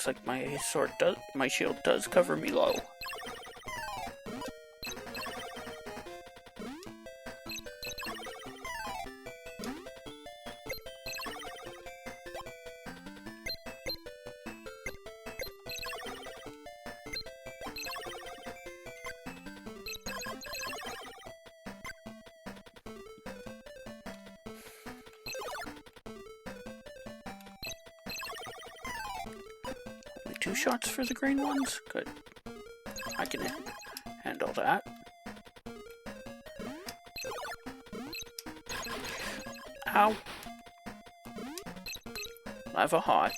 looks like my shield does cover me low. Only 2 shots for the green ones? Good. I can handle that. Ow! Lava hot.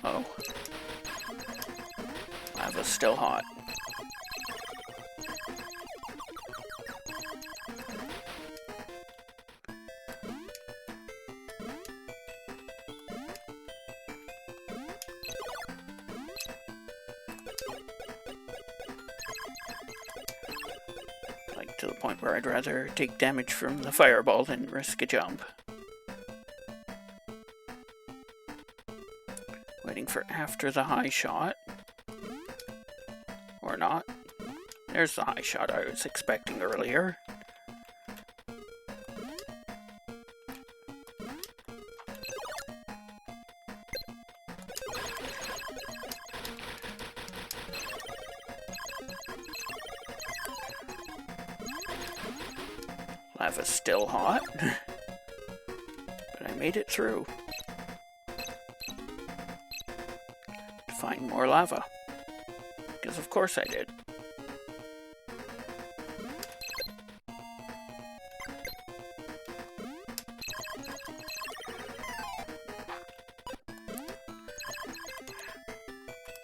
Uh-oh. Lava's still hot. Like, to the point where I'd rather take damage from the fireball than risk a jump. Waiting for after the high shot. Or not. There's the high shot I was expecting earlier. Lava's still hot. But I made it through. To find more lava. Because of course I did.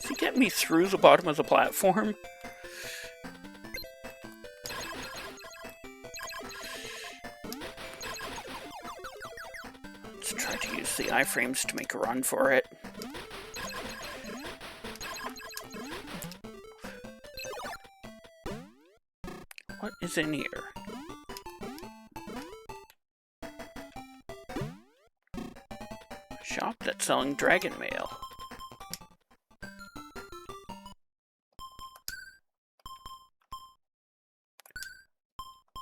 Does he get me through the bottom of the platform? Let's try to use the iframes to make a run for it. What is in here? A shop that's selling dragon mail.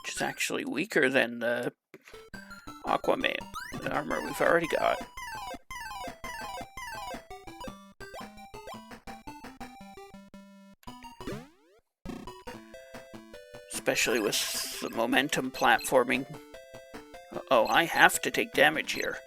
Which is actually weaker than the aqua mail, the armor we've already got. Especially with the momentum platforming. Uh-oh, I have to take damage here.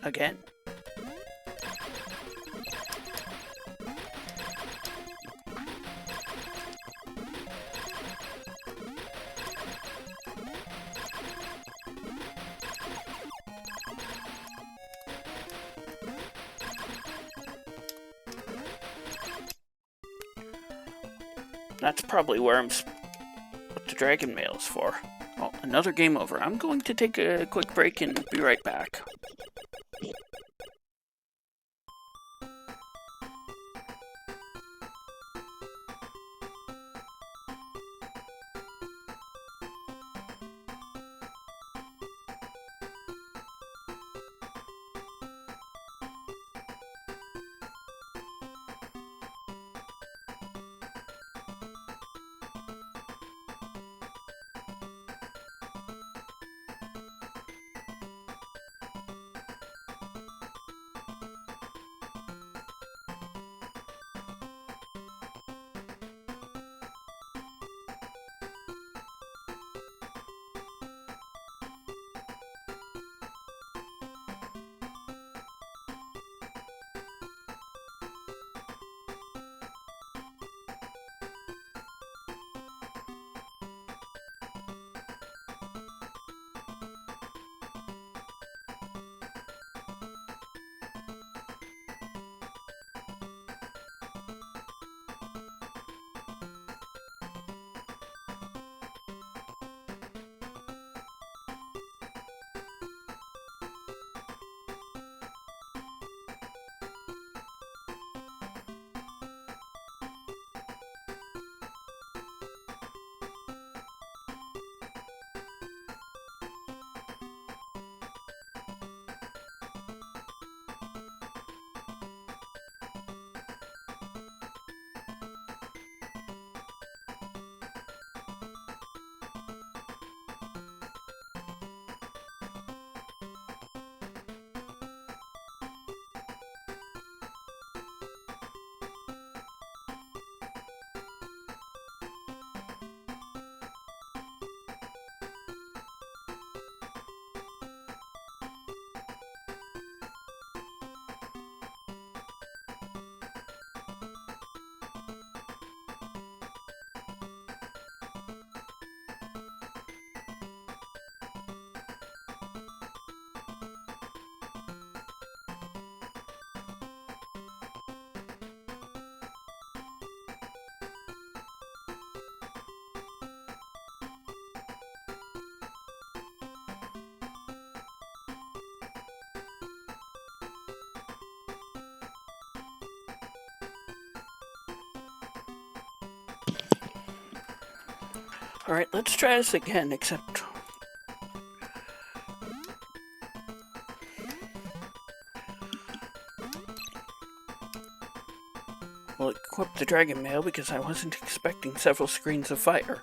Again. That's probably where what the dragon mail is for. Well, another game over. I'm going to take a quick break and be right back. Alright, let's try this again, except... We'll equip the dragon mail because I wasn't expecting several screens of fire.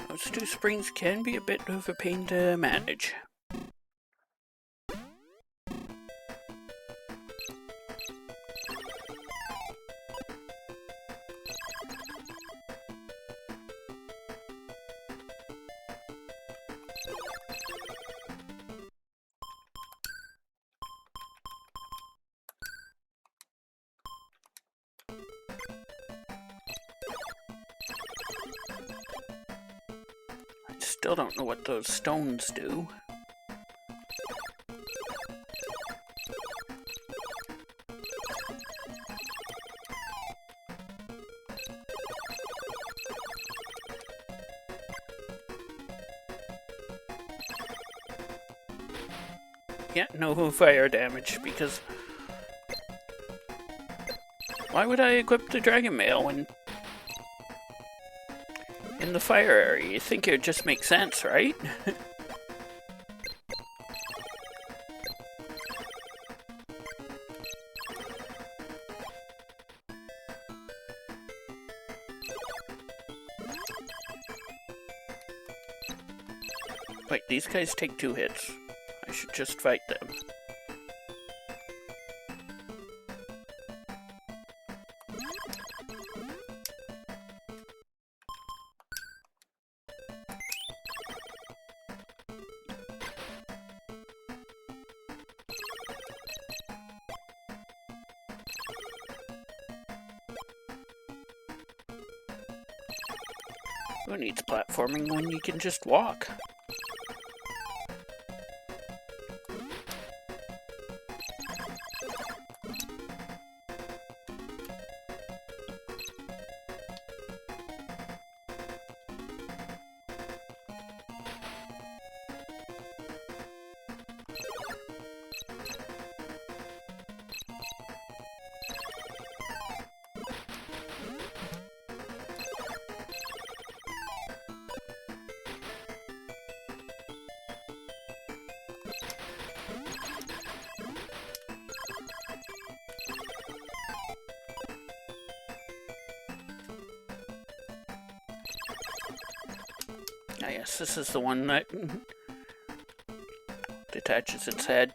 Those two springs can be a bit of a pain to manage. Still don't know what those stones do. Yeah, no fire damage, because... Why would I equip the dragon mail when... in the fire area? You think it would just make sense, right? Wait, these guys take 2 hits. I should just fight them. Who needs platforming when you can just walk? Ah yes, this is the one that detaches its head.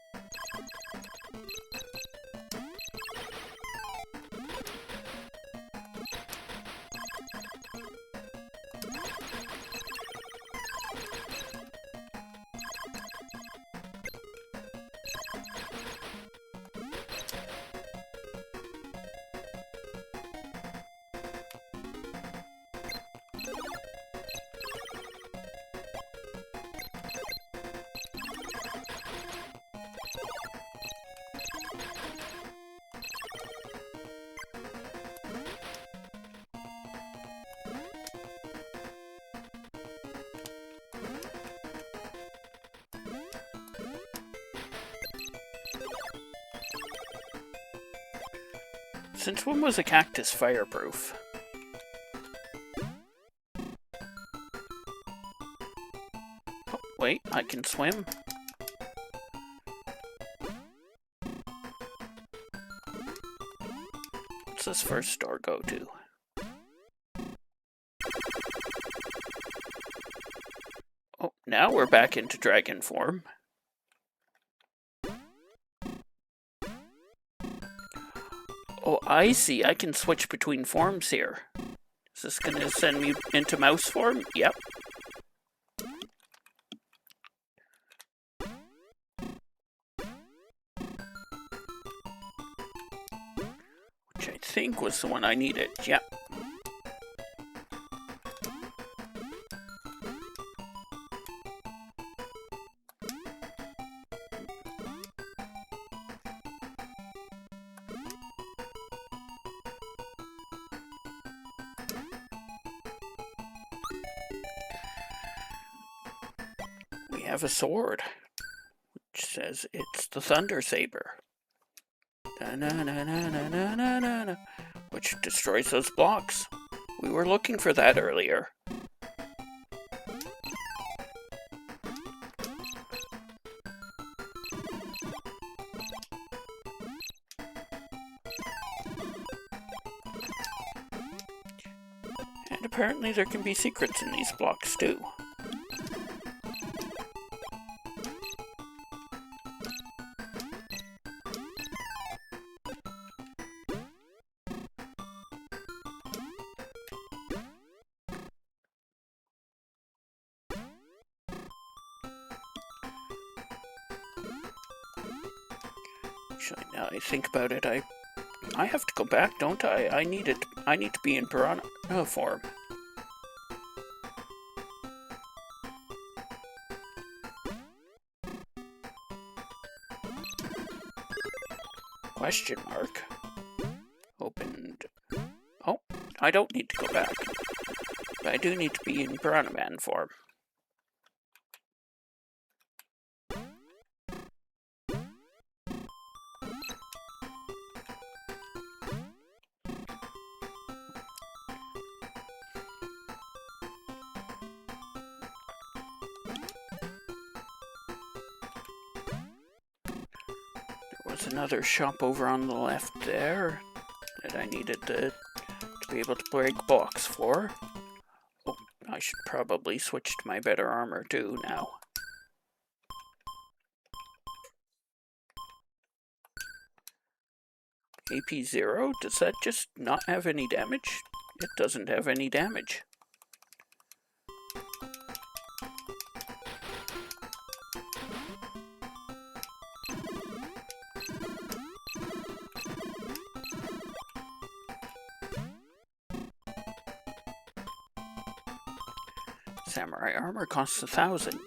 Since when was a cactus fireproof? Oh, wait, I can swim. What's this first door go to? Oh, now we're back into dragon form. Oh, I see. I can switch between forms here. Is this going to send me into mouse form? Yep. Which I think was the one I needed. Yep. have a sword, which says it's the Thunder Saber. Da-na-na-na-na-na-na-na, which destroys those blocks. We were looking for that earlier. And apparently there can be secrets in these blocks too. Actually, now I think about it, I have to go back, don't I? I need to be in piranha form. Question mark. Opened. Oh, I don't need to go back. But I do need to be in Piranha Man form. There's another shop over on the left there that I needed to be able to break blocks for. Oh, I should probably switch to my better armor too now. AP 0? Does that just not have any damage? It doesn't have any damage. Samurai armor costs 1,000.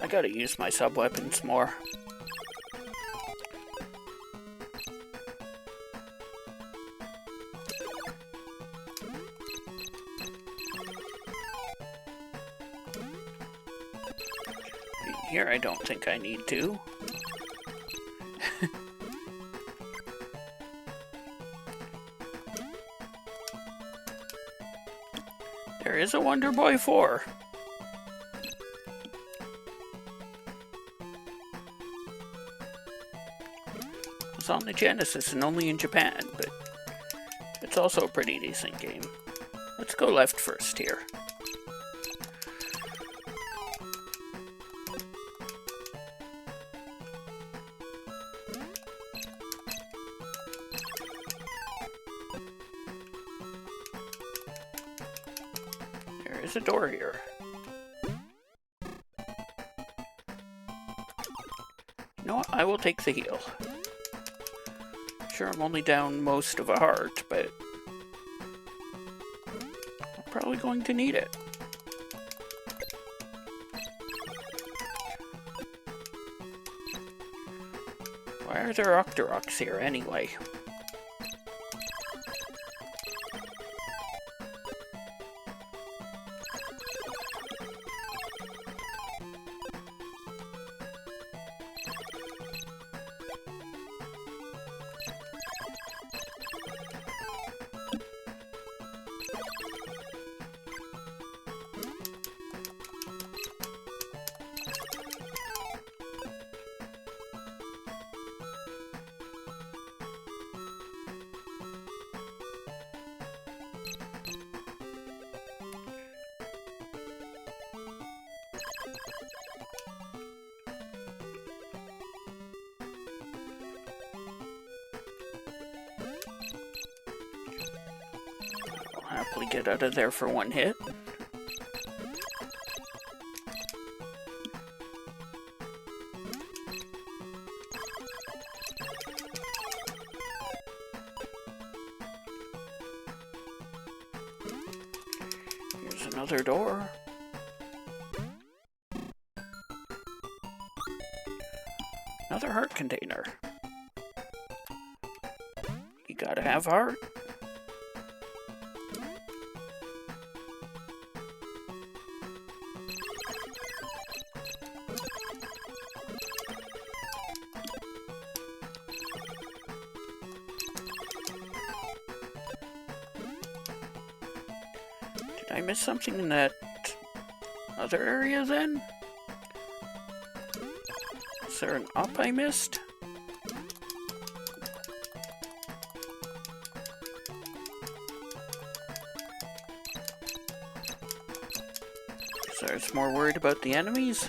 I gotta use my sub-weapons more. Here I don't think I need to. There is a Wonder Boy 4. It's on the Genesis and only in Japan, but it's also a pretty decent game. Let's go left first here. There is a door here. You know what? I will take the heal. Sure, I'm only down most of a heart, but I'm probably going to need it. Why are there Octoroks here anyway? happily get out of there for one hit. Here's another door. Another heart container. You gotta have heart. Did I miss something in that other area then? Is there an up I missed? So I was more worried about the enemies?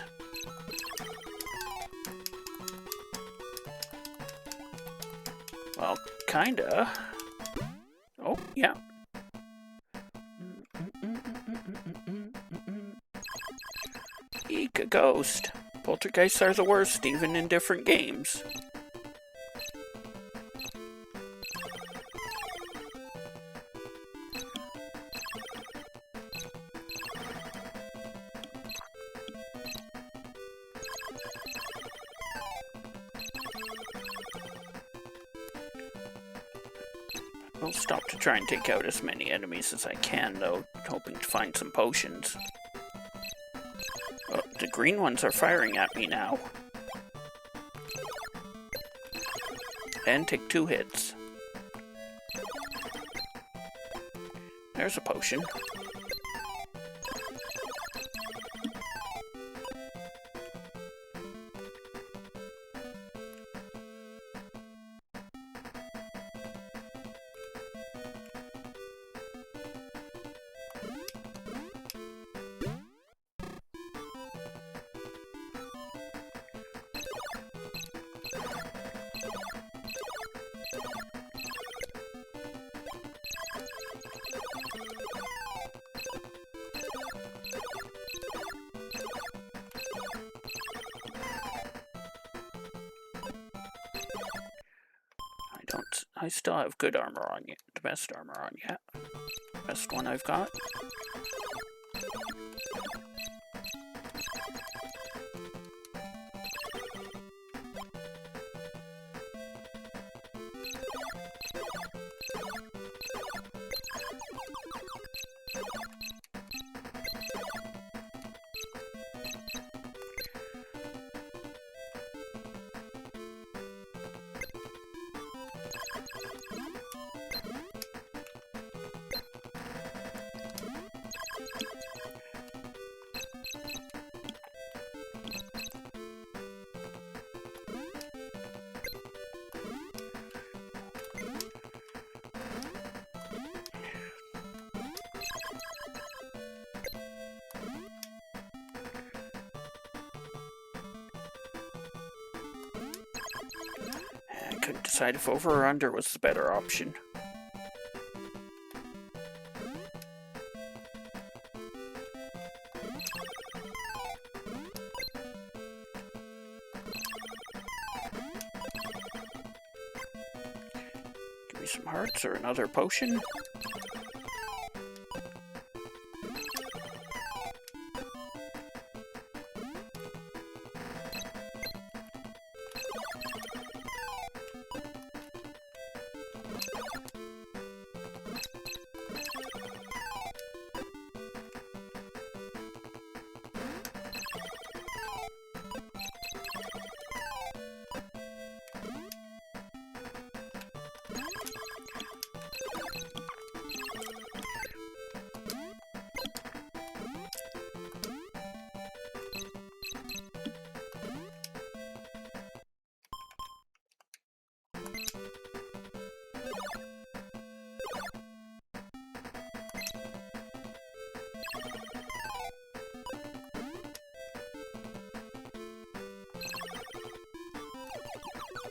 Well, kinda. Oh, yeah. Eek, a ghost. Poltergeists are the worst, even in different games. I'll stop to try and take out as many enemies as I can, though, hoping to find some potions. Oh, the green ones are firing at me now. And take 2 hits. There's a potion. I still have good armor on you. The best armor on yet. Best one I've got. I couldn't decide if over or under was the better option. Give me some hearts or another potion.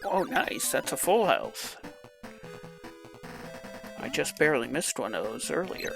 Oh, nice. That's a full health. I just barely missed one of those earlier.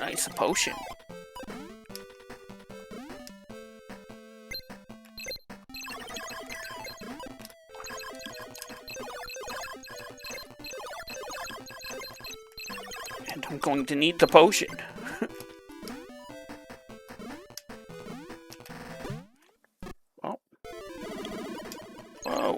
Nice, a potion. And I'm going to need the potion. Oh. Whoa.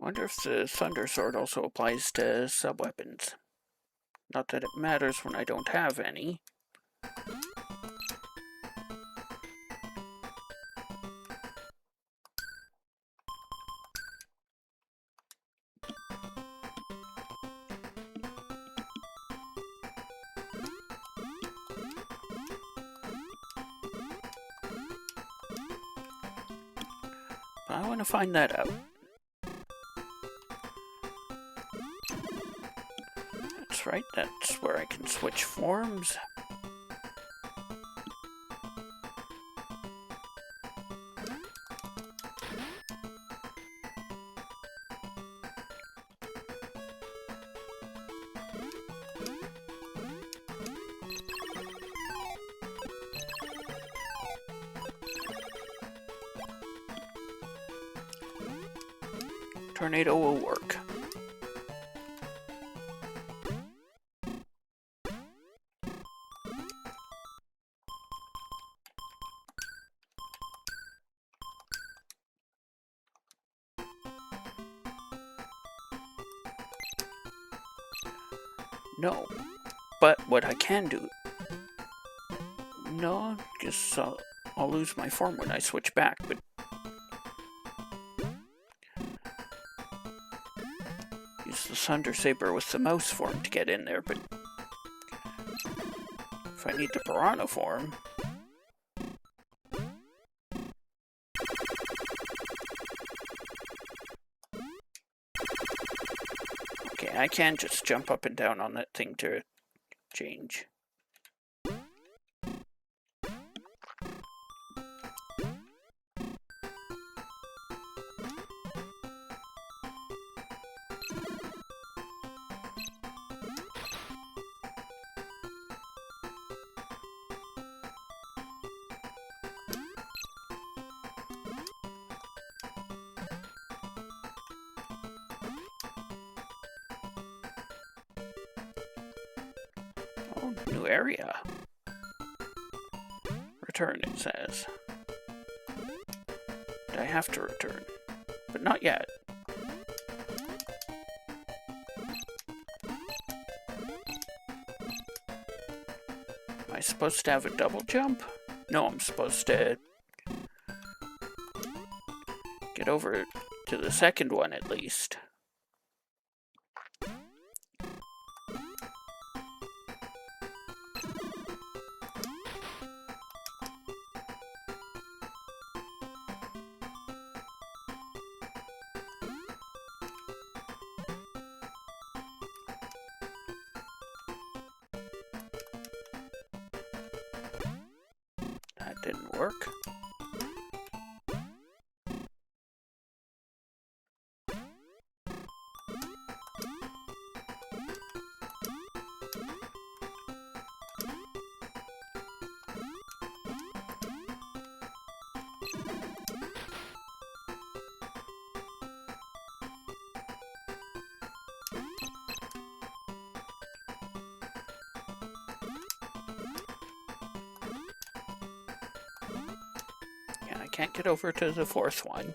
I wonder if the Thunder Sword also applies to sub-weapons. Not that it matters when I don't have any. I want to find that out. That's right, that's where I can switch forms. Tornado will work. No, but what I can do... No, just I'll lose my form when I switch back, but... Use the Thunder Saber with the mouse form to get in there, but... If I need the Piranha form... Okay, I can just jump up and down on that thing to change. Oh, new area. Return, it says. I have to return, but not yet. Am I supposed to have a double jump? No, I'm supposed to get over to the second one at least. work. Yeah, I can't get over to the fourth one.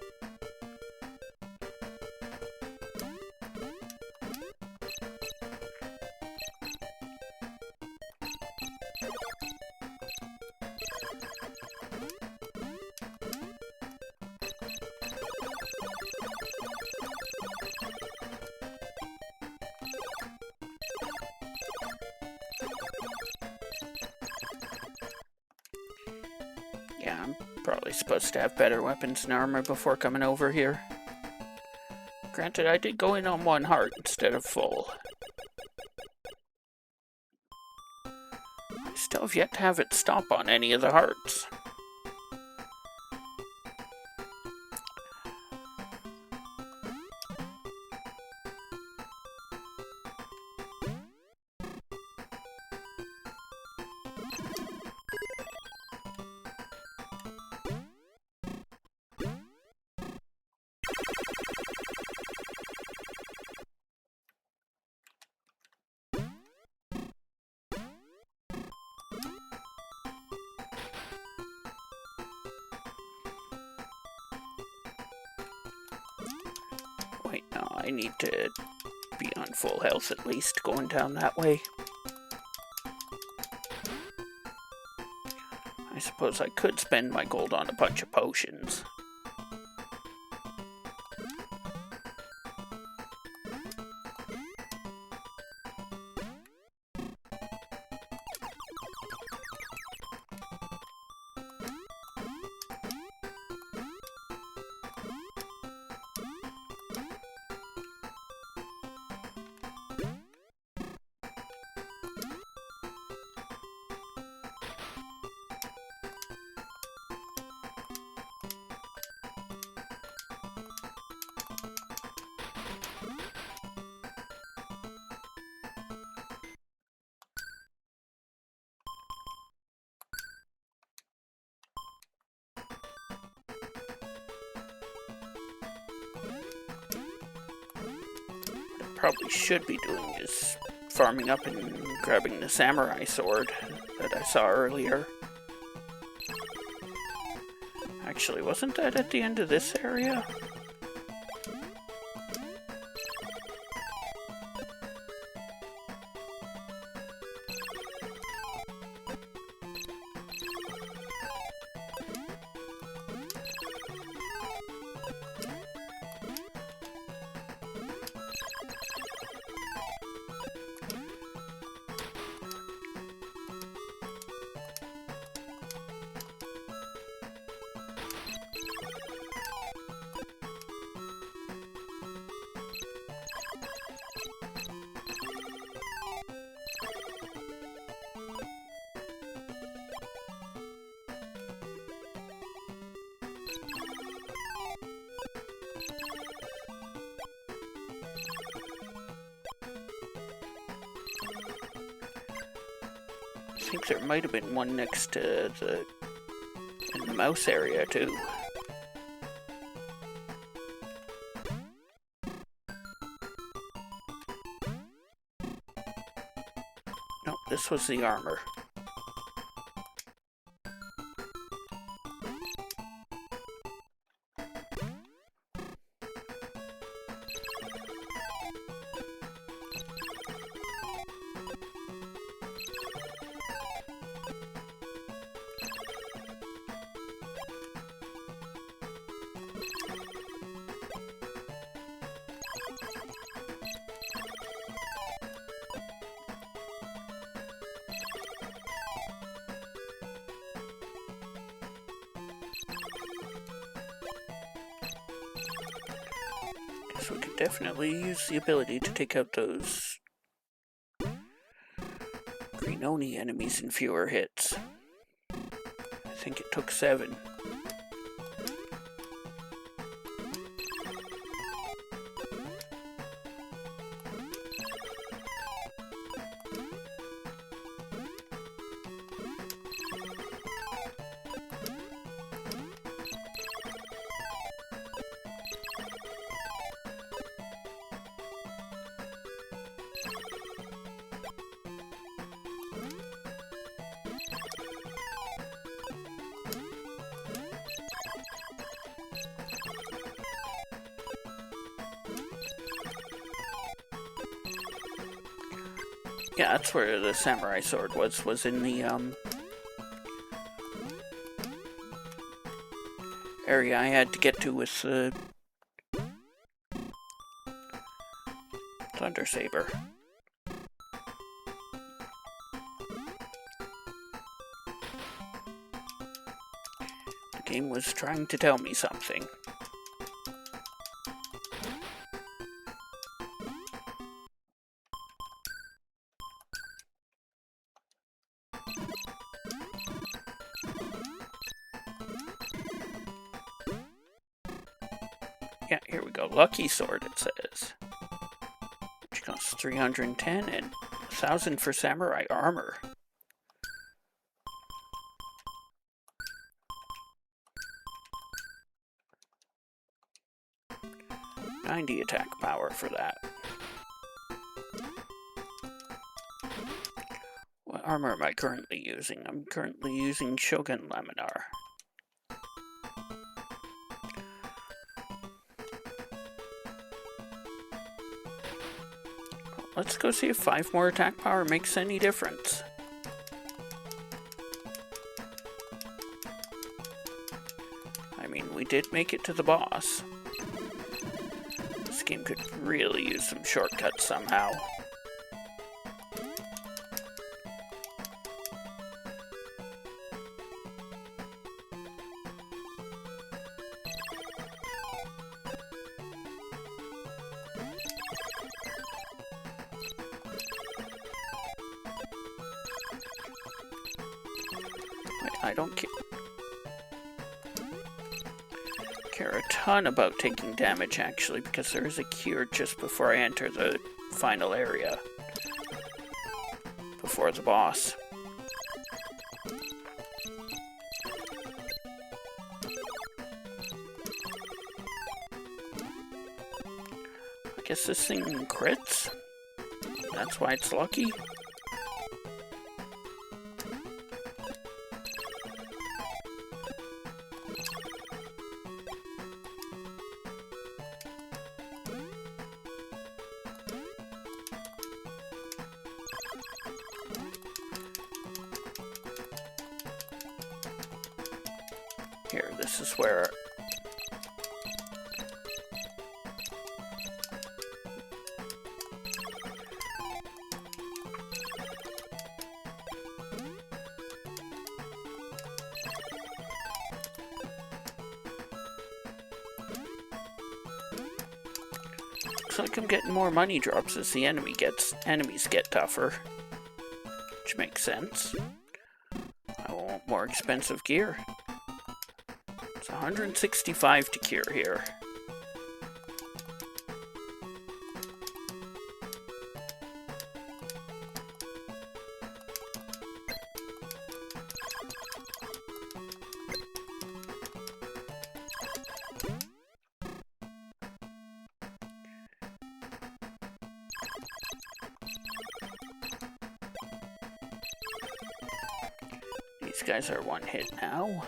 Yeah, I'm probably supposed to have better weapons and armor before coming over here. Granted, I did go in on one heart instead of full. I still have yet to have it stop on any of the hearts. Wait, no, I need to be on full health at least going down that way. I suppose I could spend my gold on a bunch of potions. Probably should be doing is farming up and grabbing the samurai sword that I saw earlier. Actually, wasn't that at the end of this area? I think there might have been one next to in the mouse area too. No, this was the armor. So we could definitely use the ability to take out those green Oni enemies in fewer hits. I think it took 7. Yeah, that's where the samurai sword was in the area I had to get to with the Thunder Saber. The game was trying to tell me something. Yeah, here we go. Lucky sword, it says. Which costs 310 and 1,000 for samurai armor. $90 attack power for that. What armor am I currently using? I'm currently using Shogun Laminar. Let's go see if 5 more attack power makes any difference. I mean, we did make it to the boss. This game could really use some shortcuts somehow. I don't care a ton about taking damage, actually, because there is a cure just before I enter the final area. Before the boss. I guess this thing crits? That's why it's lucky? Here, this is where... Looks like I'm getting more money drops as the enemies get tougher. Which makes sense. I want more expensive gear. It's 165 to cure here. These guys are one hit now.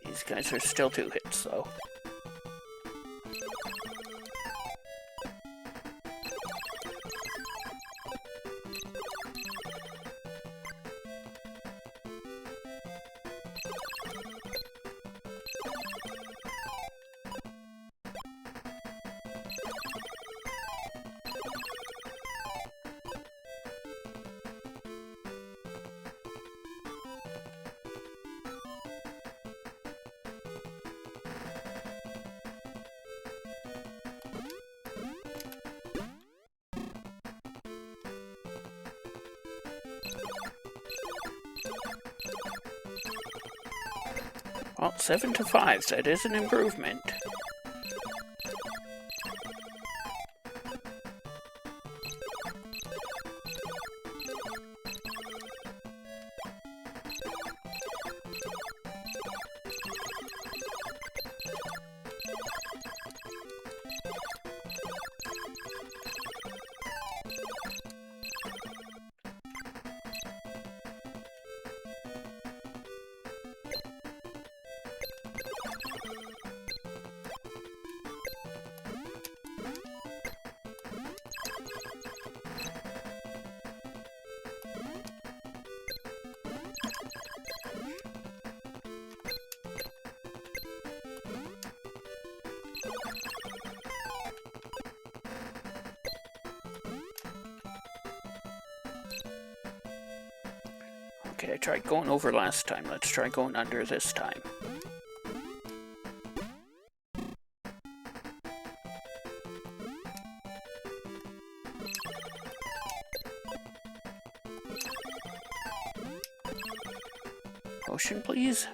These guys are still 2 hits, though. Well, 7 to 5, that is an improvement. Okay, I tried going over last time. Let's try going under this time. Potion, please.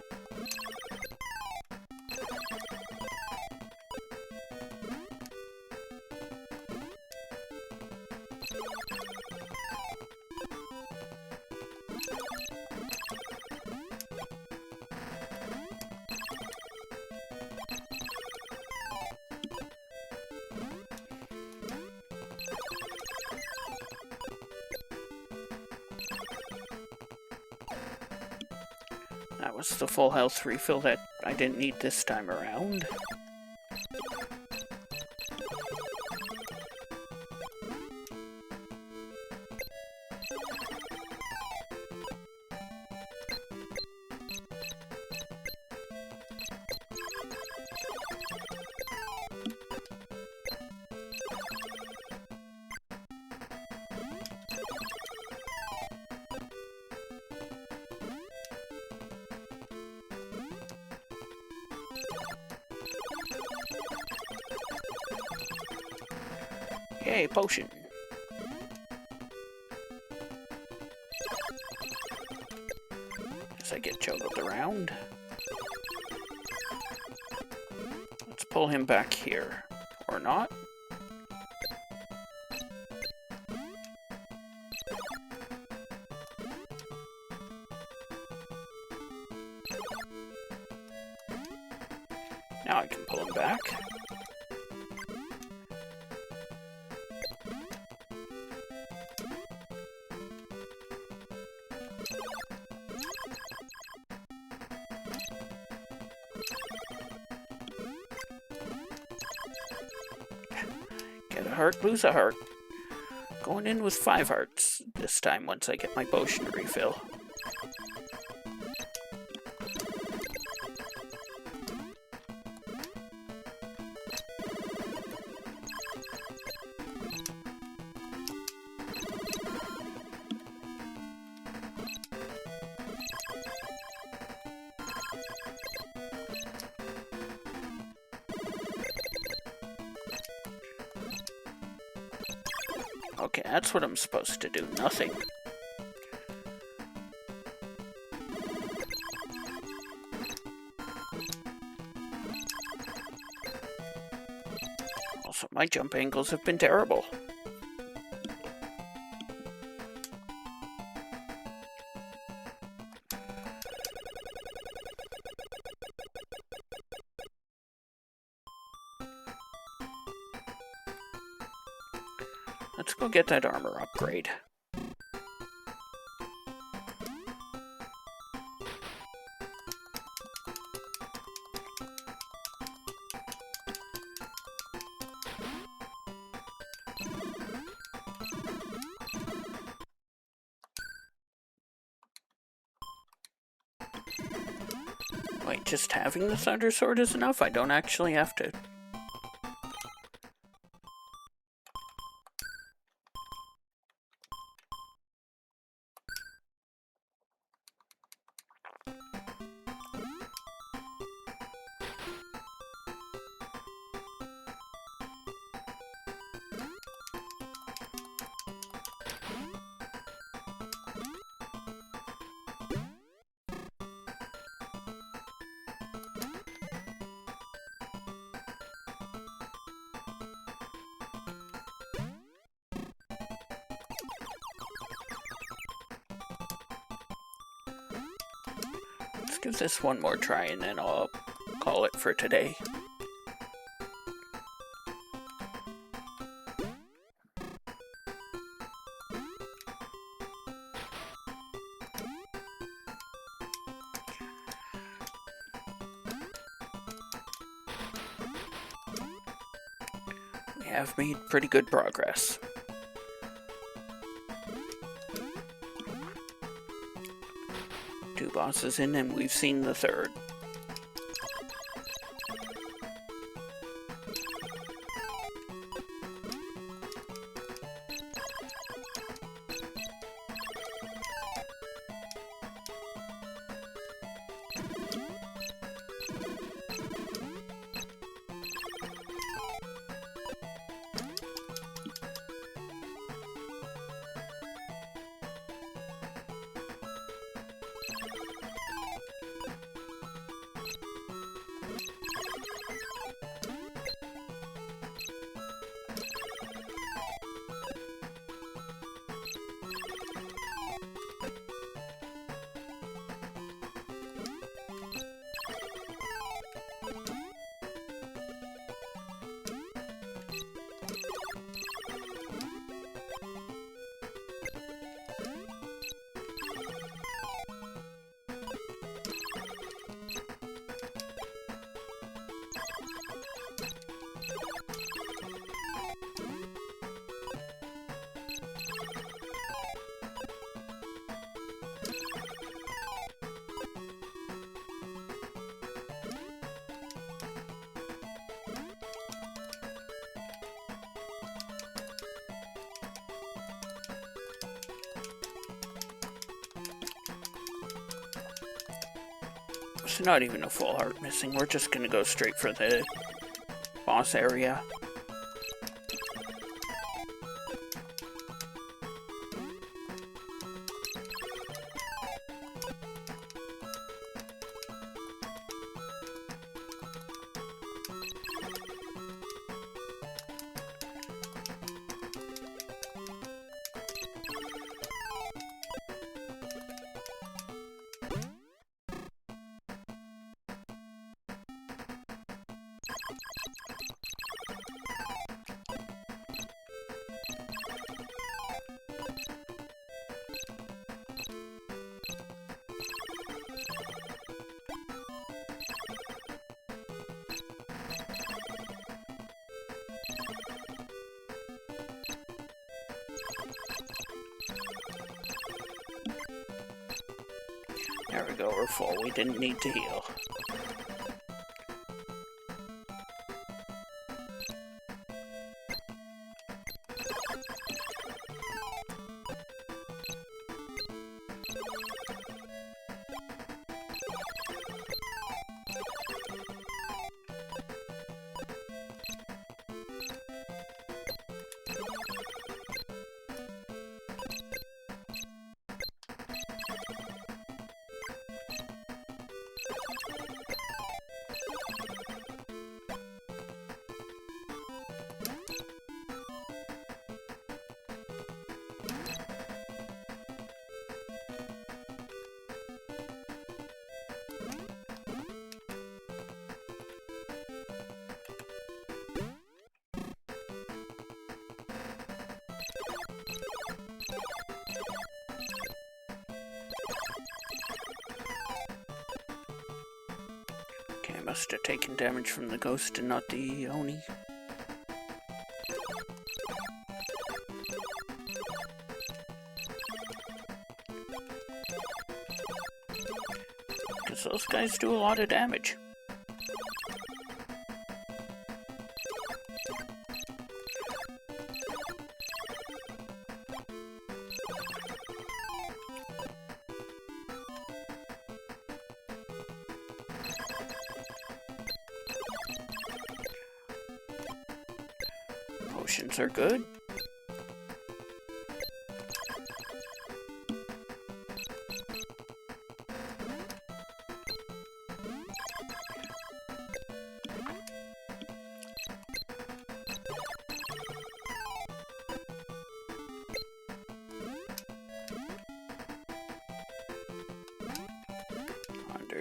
That was the full health refill that I didn't need this time around. Yay, potion. As I get juggled around. Let's pull him back here. Or not. Now I can pull him back. Get a heart, lose a heart. Going in with 5 hearts this time once I get my potion refill. Okay, that's what I'm supposed to do. Nothing. Also, my jump angles have been terrible. Let's go get that armor upgrade. Wait, just having the Thunder Sword is enough? I don't actually have to... Give this one more try and then I'll call it for today. We have made pretty good progress. Two bosses in and we've seen the third. It's not even a full heart missing. We're just gonna go straight for the boss area. There we go, we're full. We didn't need to heal. Okay, I must have taken damage from the ghost and not the Oni. Because those guys do a lot of damage. Potions are good.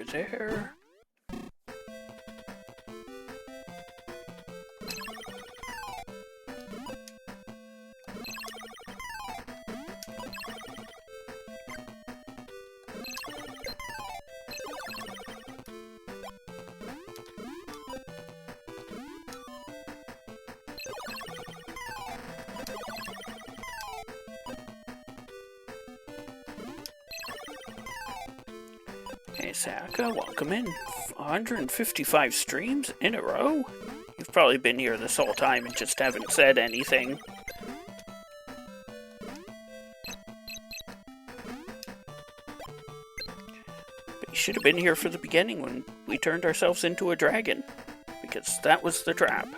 there. Hey, Saka, welcome in. 155 streams in a row? You've probably been here this whole time and just haven't said anything. But you should have been here for the beginning when we turned ourselves into a dragon, because that was the trap.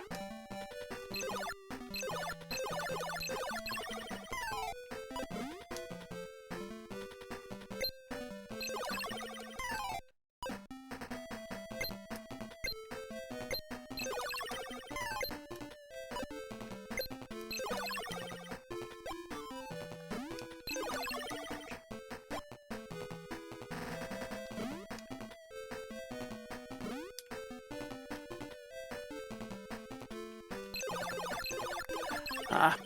Ah,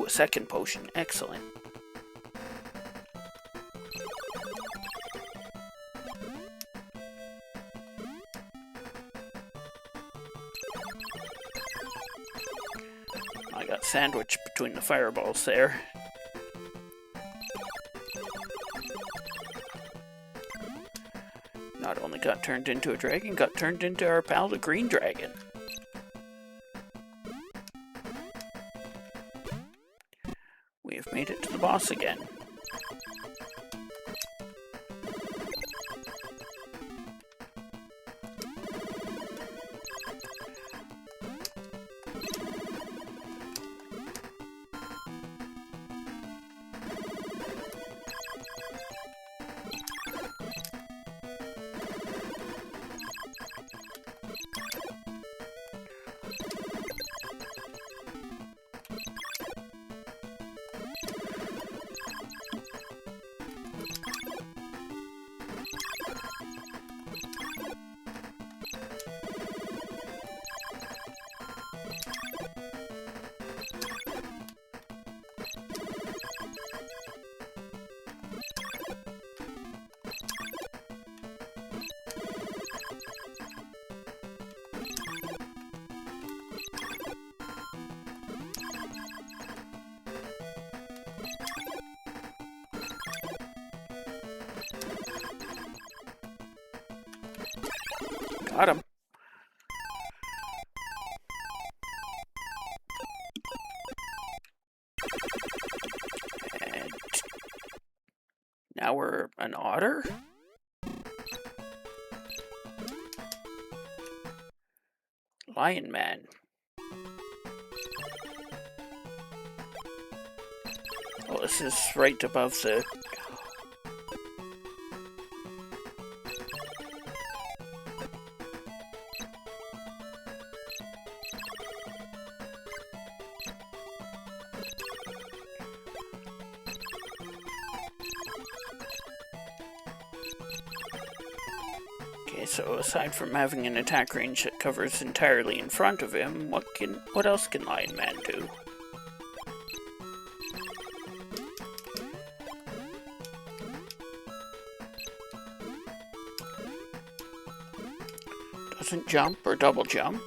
second potion, excellent. I got sandwiched between the fireballs there. Not only got turned into a dragon, got turned into our pal the green dragon. We have made it to the boss again. Got him. And now we're an otter? Lion Man. Well, this is right above the... Okay, so aside from having an attack range that covers entirely in front of him, what else can Lion Man do? Doesn't jump or double jump.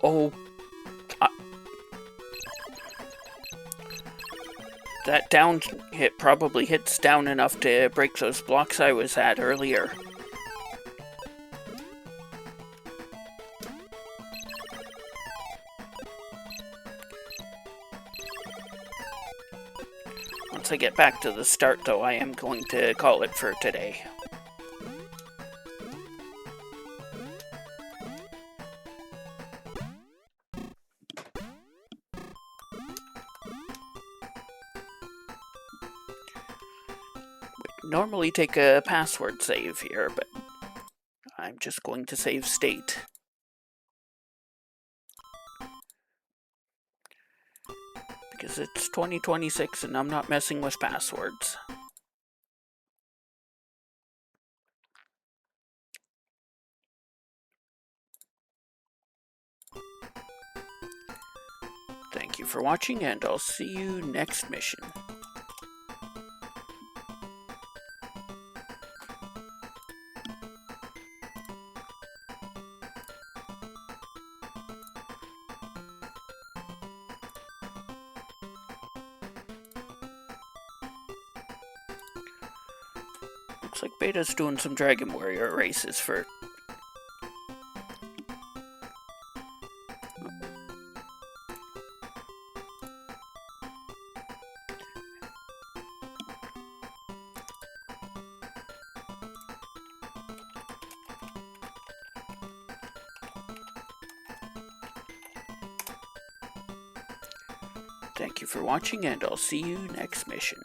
Oh, that down hit probably hits down enough to break those blocks I was at earlier. Once I get back to the start, though, I am going to call it for today. normally take a password save here, but I'm just going to save state. Because it's 2026 and I'm not messing with passwords. Thank you for watching, and I'll see you next mission. Looks like Beta's doing some Dragon Warrior races for... Thank you for watching, and I'll see you next mission.